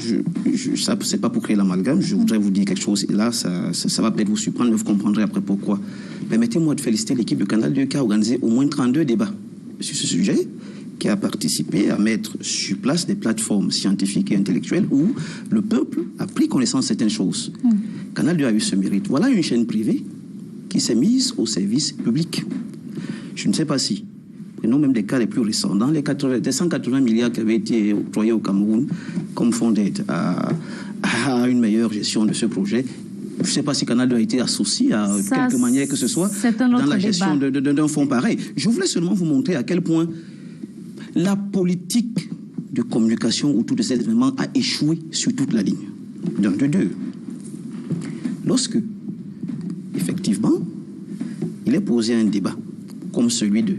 Ça, c'est pas pour créer l'amalgame. Je voudrais vous dire quelque chose. Et là, ça va peut-être vous surprendre, mais vous comprendrez après pourquoi. Permettez-moi de féliciter l'équipe de Canal 2 qui a organisé au moins 32 débats sur ce sujet, qui a participé à mettre sur place des plateformes scientifiques et intellectuelles où le peuple a pris connaissance de certaines choses. Canal 2 a eu ce mérite. Voilà une chaîne privée qui s'est mise au service public. Je ne sais pas si, prenons même des cas les plus récents, dans les 180 milliards qui avaient été octroyés au Cameroun comme fonds d'aide à une meilleure gestion de ce projet, je ne sais pas si Canal 2 a été associé à quelque manière que ce soit dans la gestion d'un fonds pareil. Je voulais seulement vous montrer à quel point la politique de communication autour de cet événement a échoué sur toute la ligne. Donc, de deux, lorsque, effectivement, il est posé un débat comme celui de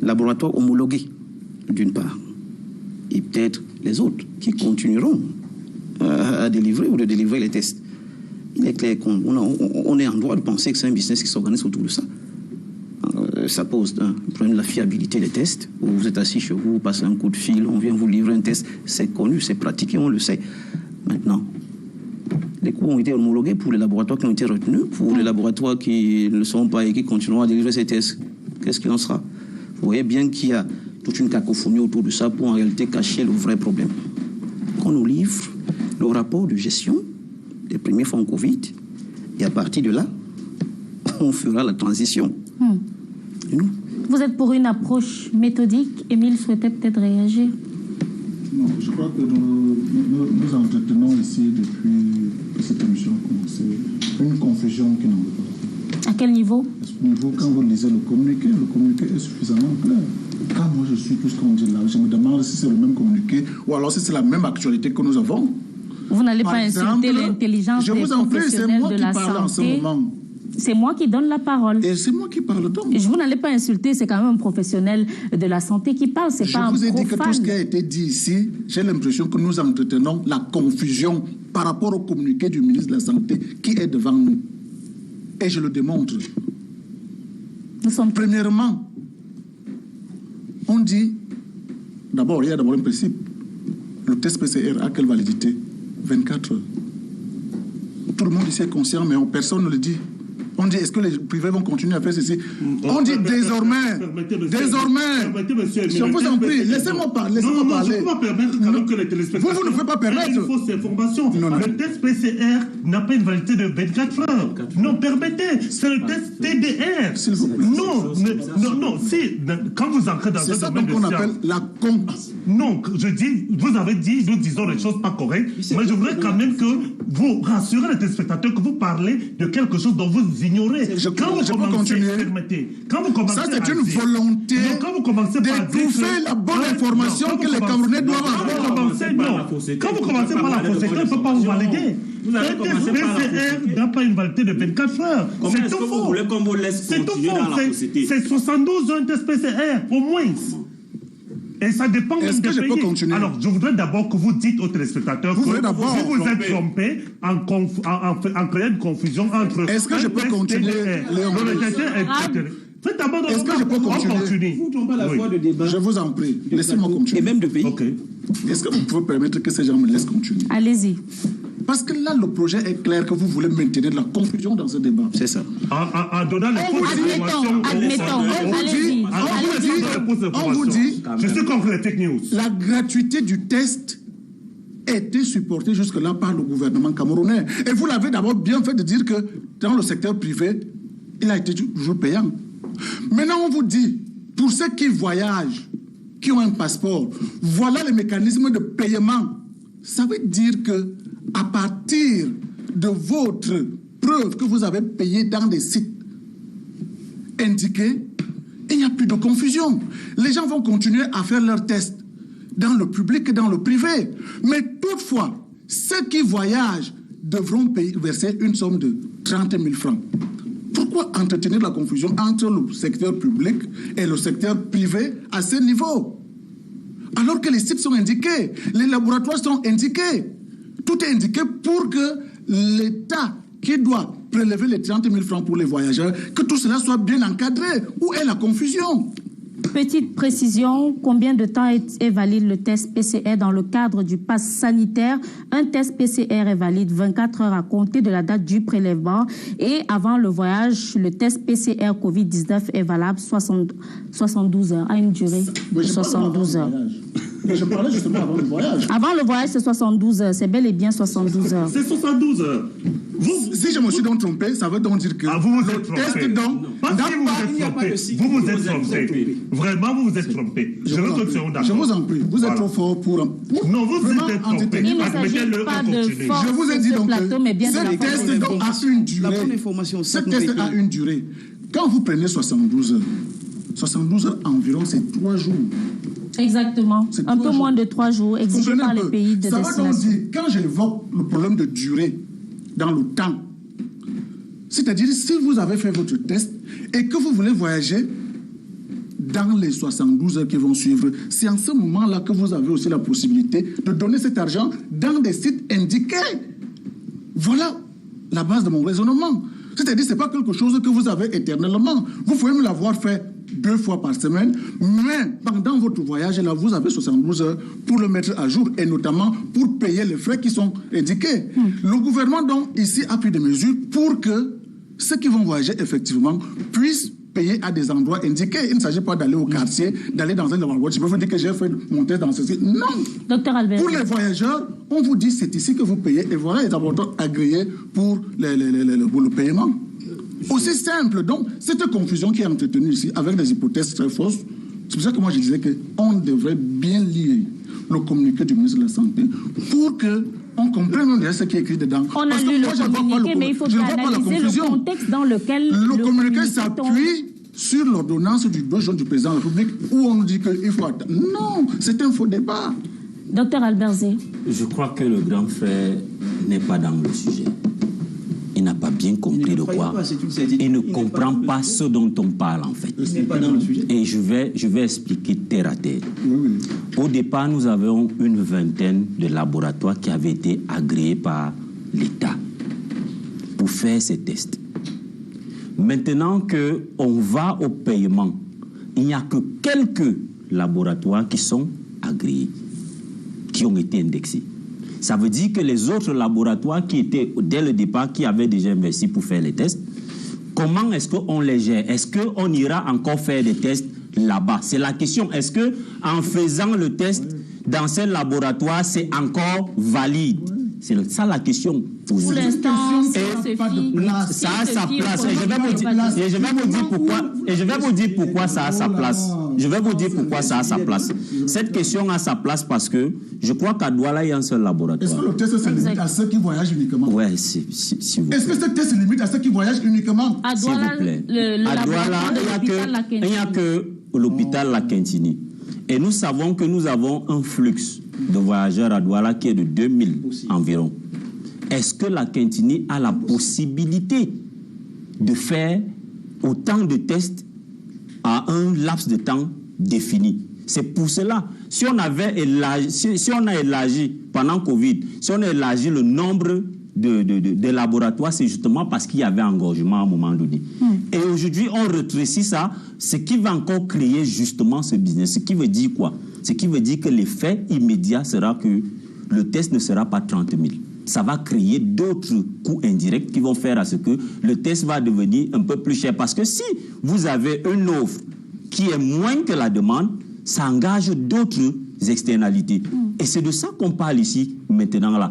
laboratoire homologué, d'une part, et peut-être les autres qui continueront à délivrer ou de délivrer les tests. Il est clair qu'on est en droit de penser que c'est un business qui s'organise autour de ça. Ça pose un problème de la fiabilité des tests. Vous êtes assis chez vous, vous passez un coup de fil, on vient vous livrer un test. C'est connu, c'est pratiqué, on le sait. Maintenant, les coûts ont été homologués pour les laboratoires qui ont été retenus, pour les laboratoires qui ne le sont pas et qui continueront à délivrer ces tests. Qu'est-ce qu'il en sera? Vous voyez bien qu'il y a toute une cacophonie autour de ça pour en réalité cacher le vrai problème. Qu'on nous livre le rapport de gestion des premiers fonds Covid et à partir de là, on fera la transition. Nous. Vous êtes pour une approche méthodique. Émile souhaitait peut-être réagir. Non, je crois que nous entretenons ici, depuis que cette émission a commencé, une confusion qui n'en veut pas. À quel niveau? À ce niveau, quand vous lisez le communiqué est suffisamment clair. Quand moi je suis tout ce qu'on dit là, je me demande si c'est le même communiqué ou alors si c'est la même actualité que nous avons. Vous n'allez pas insulter l'intelligence des professionnels de la santé. C'est moi qui donne la parole. Et c'est moi qui parle donc. Vous n'allez pas insulter, c'est quand même un professionnel de la santé qui parle, c'est pas un profane. Je vous ai dit que tout ce qui a été dit ici, j'ai l'impression que nous entretenons la confusion par rapport au communiqué du ministre de la Santé qui est devant nous. Et je le démontre. Premièrement, on dit, d'abord, il y a d'abord un principe. Le test PCR a quelle validité? 24 heures. Tout le monde ici est conscient, mais personne ne le dit. On dit, est-ce que les privés vont continuer à faire ceci? On dit désormais, je vous en prie, laissez-moi parler. Non, je ne peux pas permettre quand même que les téléspectateurs... Vous ne pouvez pas permettre. Une fausse information. Le test PCR n'a pas une validité de 24 heures. Non, permettez, c'est le test TDR. Non, si, quand vous entrez dans c'est ça qu'on appelle la con. Non, je dis, vous avez dit, nous disons les choses pas correctes, mais je voudrais quand même que vous rassurez les téléspectateurs que vous parlez de quelque chose dont vous ignorez. Quand vous commencez ça, c'est une volonté d'étouffer la bonne information que les Camerounais doivent avoir. Quand vous commencez par la fausseté, on ne peut pas vous valider. Le test PCR n'a pas une validité de 24 heures. C'est tout faux. C'est tout faux. C'est 72 heures un test PCR, au moins. Et ça dépend même des pays. Alors, je voudrais d'abord que vous dites aux téléspectateurs que vous êtes trompés en créant une confusion entre... Est-ce que je peux continuer, Léon? Est-ce que je peux continuer? Vous trompez la voie de débat. Je vous en prie, laissez-moi continuer. Et même de pays. Okay. Est-ce que vous pouvez permettre que ces gens me laissent continuer? Allez-y. Parce que là, le projet est clair que vous voulez maintenir de la confusion dans ce débat. C'est ça. En donnant les fausses informations. On vous dit, je suis contre les fake news. La gratuité du test était supportée jusque-là par le gouvernement camerounais. Et vous l'avez d'abord bien fait de dire que dans le secteur privé, il a été toujours payant. Maintenant, on vous dit, pour ceux qui voyagent, qui ont un passeport, voilà les mécanismes de paiement. Ça veut dire que à partir de votre preuve que vous avez payé dans des sites indiqués, il n'y a plus de confusion. Les gens vont continuer à faire leurs tests dans le public et dans le privé. Mais toutefois, ceux qui voyagent devront verser une somme de 30 000 francs. Pourquoi entretenir la confusion entre le secteur public et le secteur privé à ce niveau? Alors que les sites sont indiqués, les laboratoires sont indiqués. Tout est indiqué pour que l'État qui doit prélever les 30 000 francs pour les voyageurs, que tout cela soit bien encadré. Où est la confusion? Petite précision, combien de temps est valide le test PCR dans le cadre du pass sanitaire? Un test PCR est valide 24 heures à compter de la date du prélèvement et avant le voyage, le test PCR Covid-19 est valable 72 heures, à une durée de 72 heures. Mais je parlais justement avant le voyage. Avant le voyage, c'est 72 heures. C'est bel et bien 72 heures. C'est 72 heures. Si je me suis donc trompé, ça veut donc dire que vous vous êtes trompé. Test donc, vous vous êtes trompé. Vraiment, vous vous êtes trompé. Je vous en prie. Vous êtes trop fort pour... Non, vous êtes trompé. Il ne s'agit pas de force je vous ai dit sur ce donc plateau, mais bien de la test donc a une durée. Ce test a une durée. Quand vous prenez 72 heures environ, c'est 3 jours. Exactement. C'est Un 3 peu jours. moins de 3 jours exigés par les pays de Ça va donc destination. dire, quand j'évoque le problème de durée dans le temps, c'est-à-dire si vous avez fait votre test et que vous voulez voyager dans les 72 heures qui vont suivre, c'est en ce moment-là que vous avez aussi la possibilité de donner cet argent dans des sites indiqués. Voilà la base de mon raisonnement. C'est-à-dire, ce n'est pas quelque chose que vous avez éternellement. Vous pouvez me l'avoir fait 2 fois par semaine, mais pendant votre voyage, là, vous avez 72 heures pour le mettre à jour, et notamment pour payer les frais qui sont indiqués. Le gouvernement, donc, ici, a pris des mesures pour que ceux qui vont voyager, effectivement, puissent payer à des endroits indiqués. Il ne s'agit pas d'aller au quartier, d'aller dans un endroit. Je peux vous dire que j'ai fait mon test dans ce site. Non. Docteur Albert. Pour les voyageurs, on vous dit c'est ici que vous payez et voilà les laboratoires agréés pour le paiement. Aussi simple. Donc, cette confusion qui est entretenue ici avec des hypothèses très fausses, c'est pour ça que moi je disais qu'on devrait bien lire le communiqué du ministre de la Santé pour que on comprenne déjà ce qui est écrit dedans. On a lu le communiqué, mais il faut analyser le contexte dans lequel le communiqué tombe. s'appuie sur l'ordonnance du 2 juin du président de la République où on nous dit qu'il faut attendre. Non, c'est un faux débat. Docteur Albert Zé. Je crois que le grand frère n'est pas dans le sujet. Il n'a pas bien compris de quoi. Il ne comprend pas ce dont on parle en fait. Il n'est pas dans le sujet. Et je vais expliquer terre à terre. Oui. Au départ, nous avions une vingtaine de laboratoires qui avaient été agréés par l'État pour faire ces tests. Maintenant qu'on va au paiement, il n'y a que quelques laboratoires qui sont agréés, qui ont été indexés. Ça veut dire que les autres laboratoires qui étaient dès le départ, qui avaient déjà investi pour faire les tests, comment est-ce qu'on les gère? Est-ce qu'on ira encore faire des tests là-bas? C'est la question. Est-ce qu'en faisant le test dans ces laboratoires, c'est encore valide? C'est ça la question. Pour l'instant, ça a sa place. Et je vais vous dire pourquoi ça a sa place. Je vais vous dire pourquoi ça a sa place. Cette question a sa place parce que je crois qu'à Douala, il y a un seul laboratoire. Est-ce que le test se limite à ceux qui voyagent uniquement? Oui, s'il vous plaît. Est-ce que ce test se limite à ceux qui voyagent uniquement? À S'il vous Douala, plaît. À Douala, il n'y a que l'hôpital La Quintini. Et nous savons que nous avons un flux de voyageurs à Douala qui est de 2000 environ. Est-ce que la Quintini a la possibilité de faire autant de tests à un laps de temps défini? C'est pour cela, si on a élargi pendant Covid, si on a élargi le nombre de laboratoires, c'est justement parce qu'il y avait engorgement à un moment donné. Et aujourd'hui, on rétrécit ça, ce qui va encore créer justement ce business. Ce qui veut dire quoi? Ce qui veut dire que l'effet immédiat sera que le test ne sera pas 30 000. Ça va créer d'autres coûts indirects qui vont faire à ce que le test va devenir un peu plus cher. Parce que si vous avez une offre qui est moins que la demande, ça engage d'autres externalités. Et c'est de ça qu'on parle ici maintenant là.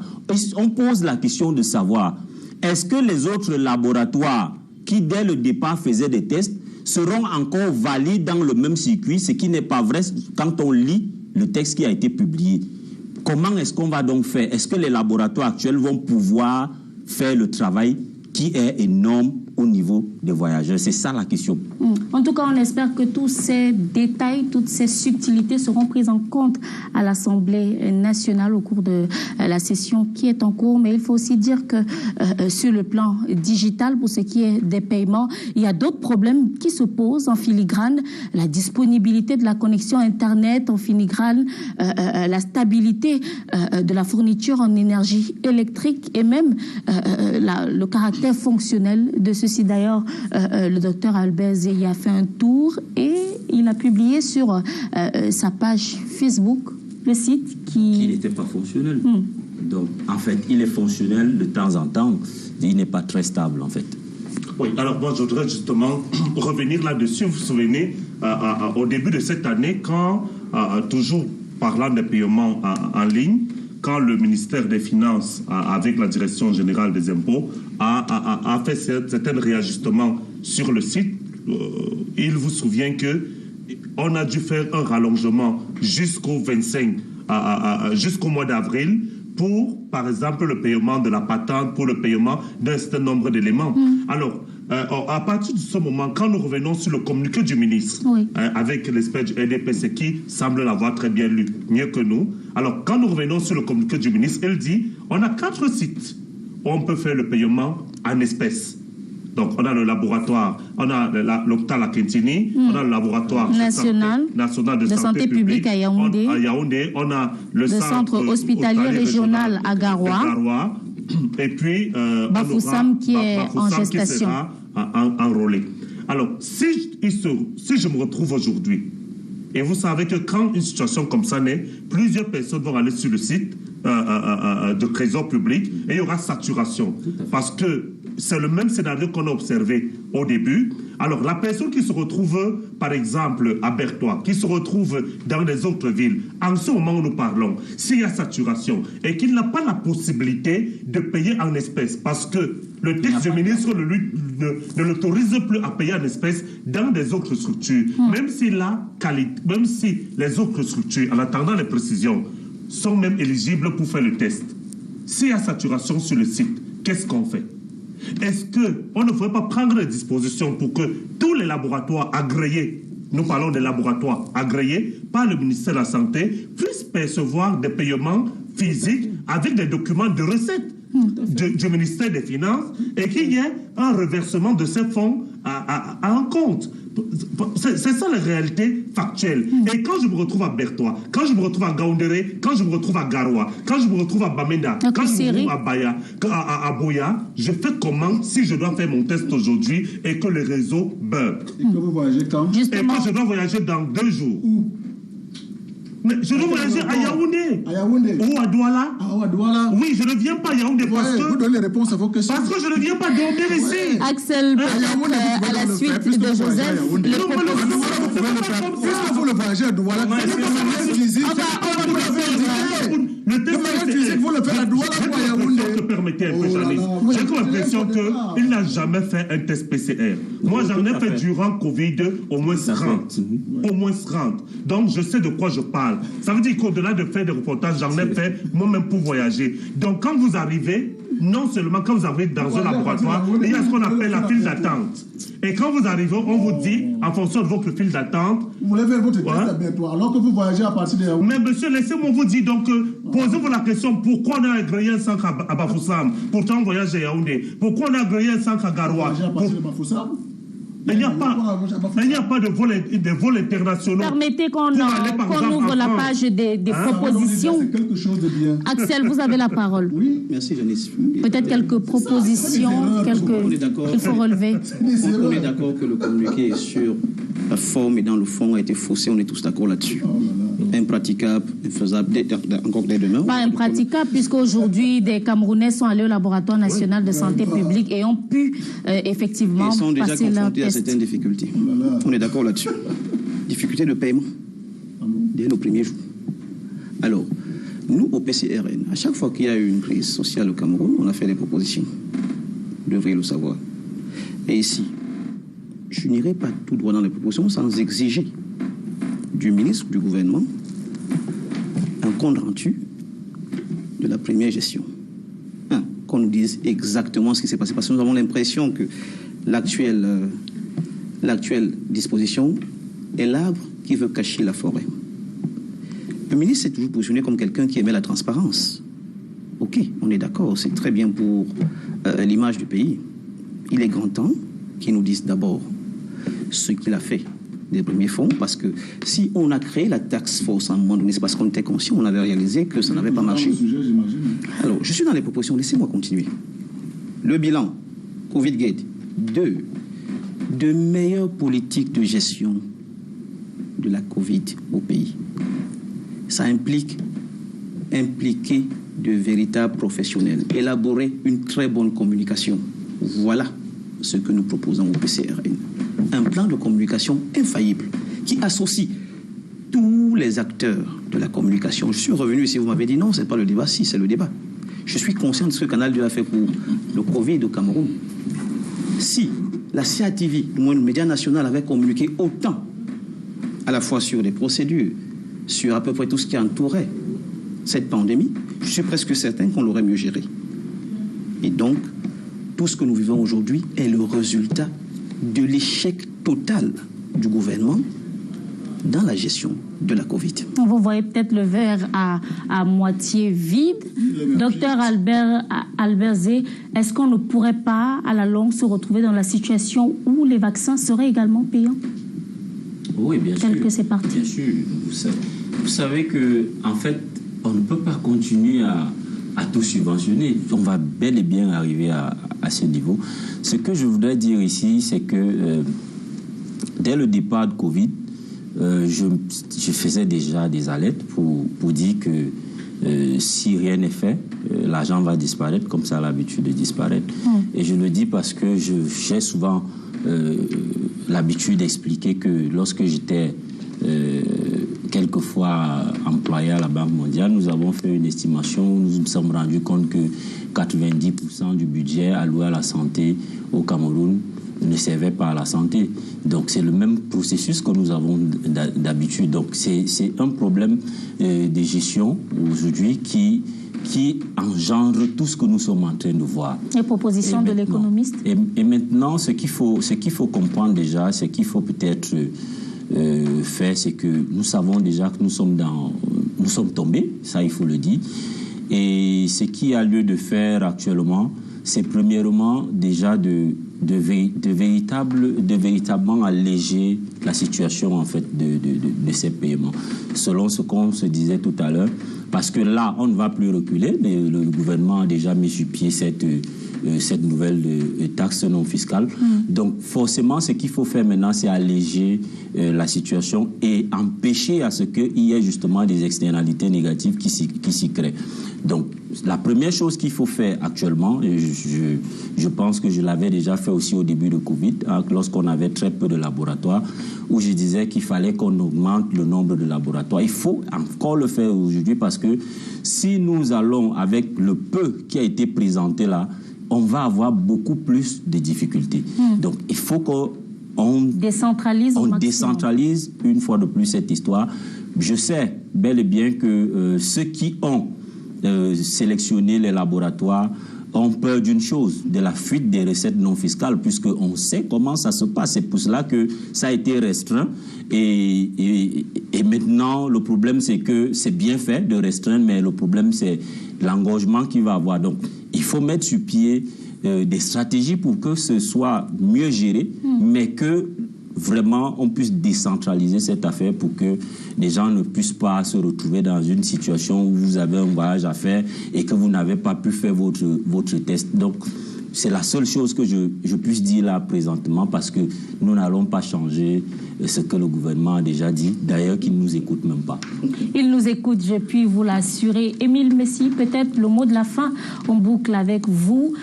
On pose la question de savoir, est-ce que les autres laboratoires qui dès le départ faisaient des tests seront encore valides dans le même circuit, ce qui n'est pas vrai quand on lit le texte qui a été publié. Comment est-ce qu'on va donc faire? Est-ce que les laboratoires actuels vont pouvoir faire le travail qui est énorme au niveau des voyageurs? C'est ça la question. En tout cas, on espère que tous ces détails, toutes ces subtilités seront prises en compte à l'Assemblée nationale au cours de la session qui est en cours. Mais il faut aussi dire que sur le plan digital, pour ce qui est des paiements, il y a d'autres problèmes qui se posent en filigrane. La disponibilité de la connexion Internet en filigrane, la stabilité de la fourniture en énergie électrique et même le caractère fonctionnel de ceci. D'ailleurs, le docteur Albert Zé a fait un tour et il a publié sur sa page Facebook le site qui n'était pas fonctionnel. Donc, en fait, il est fonctionnel de temps en temps. Il n'est pas très stable, en fait. Oui, alors moi, je voudrais justement revenir là-dessus. Vous vous souvenez, au début de cette année, quand, toujours parlant des paiements en ligne, quand le ministère des Finances, avec la Direction générale des impôts, a fait certains réajustements sur le site, il vous souvient qu'on a dû faire un rallongement jusqu'au 25, jusqu'au mois d'avril, pour, par exemple, le paiement de la patente, pour le paiement d'un certain nombre d'éléments. Alors, à partir de ce moment, quand nous revenons sur le communiqué du ministre, avec l'espèce du RDPC qui semble l'avoir très bien lu, mieux que nous, alors quand nous revenons sur le communiqué du ministre, il dit on a 4 sites où on peut faire le paiement en espèces. Donc, on a le laboratoire, on a l'hôpital à Kentini, on a le laboratoire national de santé publique à Yaoundé, on a le centre hospitalier régional à Garoua, et puis Bafoussam qui est en gestation. Qui sera enrôlé. Alors, si je me retrouve aujourd'hui, et vous savez que quand une situation comme ça naît, plusieurs personnes vont aller sur le site de trésor public et il y aura saturation. Parce que c'est le même scénario qu'on a observé au début. Alors, la personne qui se retrouve, par exemple, à Bertois, qui se retrouve dans les autres villes, en ce moment où nous parlons, s'il y a saturation et qu'il n'a pas la possibilité de payer en espèces, parce que le texte du ministre ne l'autorise plus à payer en espèces dans des autres structures, même si les autres structures, en attendant les précisions, sont même éligibles pour faire le test. S'il y a saturation sur le site, qu'est-ce qu'on fait? Est-ce qu'on ne ferait pas prendre des dispositions pour que tous les laboratoires agréés, nous parlons des laboratoires agréés par le ministère de la Santé, puissent percevoir des paiements physiques avec des documents de recettes du ministère des Finances et qu'il y ait un reversement de ces fonds à un compte? C'est ça la réalité factuelle. Et quand je me retrouve à Bertois, quand je me retrouve à Gaoundéré, quand je me retrouve à Garoua, quand je me retrouve à Bamenda, quand je me retrouve à Baya, à Boya, je fais comment si je dois faire mon test aujourd'hui et que le réseau bug? Et que vous voyagez quand? Et moi, je dois voyager dans 2 jours. Où? Mais je dois voyager à Yaoundé. À Yaoundé. Ou à Douala. Ah, à Douala. Oui, je ne viens pas à Yaoundé parce que... Vous donnez les réponses à vos questions. Parce que je ne viens pas dormir ici. Axel, à la suite de Joseph, les propositions... Puisque vous le voyagez à Douala, le test physique, vous le faites à Douala ou à Yaoundé. Permettez un peu, Janice. J'ai comme l'impression qu'il n'a jamais fait un test PCR. Moi, j'en ai fait durant Covid au moins 30. Au moins 30. Donc, je sais de quoi je parle. Ça veut dire qu'au-delà de faire des reportages, j'en ai fait moi-même pour voyager. Donc, quand vous arrivez, non seulement quand vous arrivez dans un laboratoire, il y a ce qu'on appelle la file d'attente. Et quand vous arrivez, on vous dit, en fonction de votre file d'attente... Vous voulez faire votre test à Bertois, alors que vous voyagez à partir de Yaoundé. Mais monsieur, laissez-moi vous dire, donc, posez-vous la question, pourquoi on a agréé un centre à Bafoussam? Pourtant, on voyage à Yaoundé. Pourquoi on a agréé un centre à Garoua? Il n'y a pas de vol internationaux. Permettez qu'on ouvre la page des propositions. C'est quelque chose de bien. Axel, vous avez la parole. Oui. Merci, Janice. Peut-être quelques propositions, qu'il faut relever. On est d'accord que le communiqué sur la forme et dans le fond a été faussé. On est tous d'accord là-dessus. Impraticable, infaisable, encore des demeures. Pas impraticable, puisqu'aujourd'hui, des Camerounais sont allés au laboratoire national de santé publique et ont pu effectivement Ils sont déjà passer leur confrontés à test. certaines difficultés. On est d'accord là-dessus. Difficulté de paiement dès nos premiers jours. Alors, nous, au PCRN, à chaque fois qu'il y a eu une crise sociale au Cameroun, on a fait des propositions. Vous devriez le savoir. Et ici, je n'irai pas tout droit dans les propositions sans exiger du ministre, du gouvernement, un compte rendu de la première gestion. Qu'on nous dise exactement ce qui s'est passé, parce que nous avons l'impression que l'actuelle disposition est l'arbre qui veut cacher la forêt. Le ministre s'est toujours positionné comme quelqu'un qui aimait la transparence. Ok, on est d'accord, c'est très bien pour l'image du pays. Il est grand temps qu'il nous dise d'abord ce qu'il a fait des premiers fonds, parce que si on a créé la task force à un moment donné, c'est parce qu'on était conscient, on avait réalisé que ça n'avait pas marché. Alors, je suis dans les propositions, laissez-moi continuer. Le bilan, Covid-Gate. 2, de meilleures politiques de gestion de la Covid au pays. Ça implique impliquer de véritables professionnels, élaborer une très bonne communication. Voilà ce que nous proposons au PCRN. Un plan de communication infaillible qui associe tous les acteurs de la communication. Je suis revenu ici, vous m'avez dit non, ce n'est pas le débat. Si, c'est le débat. Je suis conscient de ce que Canal 2 a fait pour le Covid au Cameroun. Si la CATV, du moins le média national, avait communiqué autant, à la fois sur les procédures, sur à peu près tout ce qui entourait cette pandémie, je suis presque certain qu'on l'aurait mieux géré. Et donc, tout ce que nous vivons aujourd'hui est le résultat de l'échec total du gouvernement dans la gestion de la Covid. Vous voyez peut-être le verre à moitié vide. Docteur Albert Zé, est-ce qu'on ne pourrait pas, à la longue, se retrouver dans la situation où les vaccins seraient également payants? Oui, bien sûr. Tel que c'est parti. Bien sûr. Vous savez que, en fait, on ne peut pas continuer à tout subventionner. On va bel et bien arriver à ce niveau. Ce que je voudrais dire ici, c'est que dès le départ de Covid, je faisais déjà des alertes pour dire que si rien n'est fait, l'argent va disparaître, comme ça a l'habitude de disparaître. Et je le dis parce que j'ai souvent l'habitude d'expliquer que lorsque j'étais quelquefois employé à la Banque mondiale, nous avons fait une estimation, nous nous sommes rendus compte que 90% du budget alloué à la santé au Cameroun ne servait pas à la santé. Donc c'est le même processus que nous avons d'habitude. Donc c'est un problème de gestion aujourd'hui qui engendre tout ce que nous sommes en train de voir. Les propositions de l'économiste. Et maintenant, ce qu'il faut comprendre déjà, ce qu'il faut peut-être faire, c'est que nous savons déjà que nous sommes tombés, ça il faut le dire. Et ce qui a lieu de faire actuellement, c'est premièrement déjà de véritablement alléger la situation en fait de ces paiements, selon ce qu'on se disait tout à l'heure, parce que là on ne va plus reculer, mais le gouvernement a déjà mis sur pied cette nouvelle taxe non fiscale. Donc forcément ce qu'il faut faire maintenant, c'est alléger la situation et empêcher à ce qu'il y ait justement des externalités négatives qui s'y créent. Donc la première chose qu'il faut faire actuellement, et je pense que je l'avais déjà fait aussi au début de Covid, hein, lorsqu'on avait très peu de laboratoires, où je disais qu'il fallait qu'on augmente le nombre de laboratoires. Il faut encore le faire aujourd'hui parce que si nous allons avec le peu qui a été présenté là, on va avoir beaucoup plus de difficultés. Donc il faut qu'on décentralise une fois de plus cette histoire. Je sais bel et bien que ceux qui ont sélectionné les laboratoires ont peur d'une chose, de la fuite des recettes non fiscales, puisqu'on sait comment ça se passe. C'est pour cela que ça a été restreint. Et maintenant, le problème, c'est que c'est bien fait de restreindre, mais le problème, c'est l'engorgement qu'il va avoir. Donc, il faut mettre sur pied des stratégies pour que ce soit mieux géré, mais que vraiment on puisse décentraliser cette affaire pour que les gens ne puissent pas se retrouver dans une situation où vous avez un voyage à faire et que vous n'avez pas pu faire votre test. Donc c'est la seule chose que je puisse dire là présentement, parce que nous n'allons pas changer ce que le gouvernement a déjà dit, d'ailleurs qu'il ne nous écoute même pas. Il nous écoute, je puis vous l'assurer. Émile Messi, peut-être le mot de la fin, on boucle avec vous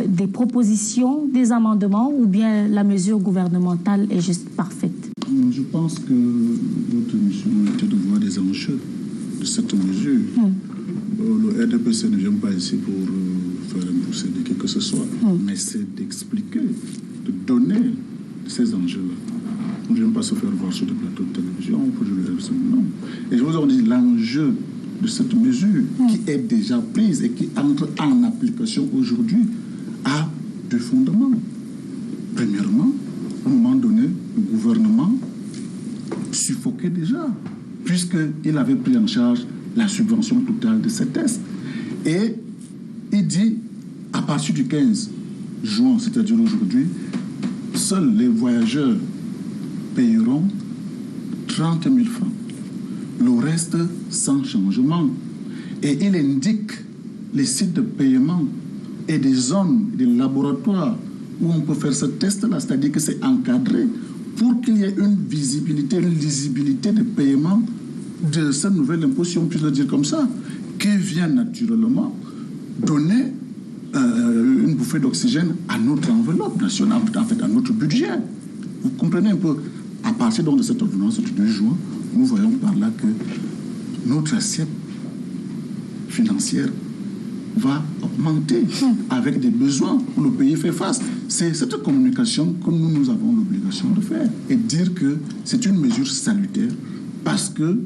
des propositions, des amendements, ou bien la mesure gouvernementale est juste parfaite? Je pense que votre mission était de voir des enjeux de cette mesure. Le RDPC ne vient pas ici pour faire un procès de quelque que ce soit, mais c'est d'expliquer, de donner ces enjeux-là. On ne vient pas se faire voir sur des plateaux de télévision pour jouer le nom. Et je vous en dis l'enjeu de cette mesure qui est déjà prise et qui entre en application aujourd'hui a deux fondements. Premièrement, à un moment donné, le gouvernement suffoquait déjà, puisqu'il avait pris en charge la subvention totale de ces tests. Et il dit, à partir du 15 juin, c'est-à-dire aujourd'hui, seuls les voyageurs payeront 30 000 francs. Le reste sans changement. Et il indique les sites de paiement et des zones, des laboratoires où on peut faire ce test-là, c'est-à-dire que c'est encadré pour qu'il y ait une visibilité, une lisibilité de paiement de cette nouvelle impôt, si on peut le dire comme ça, qui vient naturellement donner une bouffée d'oxygène à notre enveloppe nationale, en fait à notre budget. Vous comprenez un peu, à partir donc de cette ordonnance du 2 juin, nous voyons par là que notre assiette financière va augmenter avec des besoins où le pays fait face. C'est cette communication que nous avons l'obligation de faire et dire que c'est une mesure salutaire parce que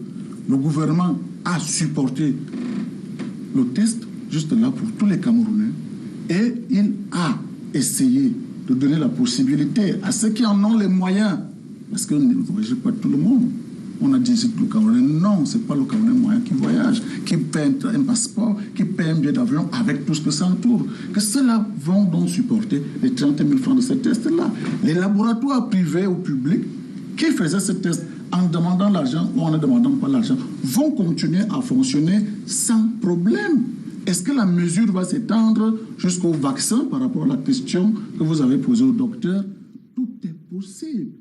le gouvernement a supporté le test juste là pour tous les Camerounais et il a essayer de donner la possibilité à ceux qui en ont les moyens, parce que ne voyagez pas tout le monde. On a dit que le Camerounais, non, ce n'est pas le Camerounais moyen qui voyage, qui paie un passeport, qui paie un billet d'avion avec tout ce que ça entoure. Que ceux-là vont donc supporter les 30 000 francs de ces tests-là. Les laboratoires privés ou publics qui faisaient ces tests en demandant l'argent ou en ne demandant pas l'argent vont continuer à fonctionner sans problème. Est-ce que la mesure va s'étendre jusqu'au vaccin par rapport à la question que vous avez posée au docteur? Tout est possible.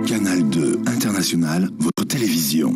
Canal 2 International, votre télévision.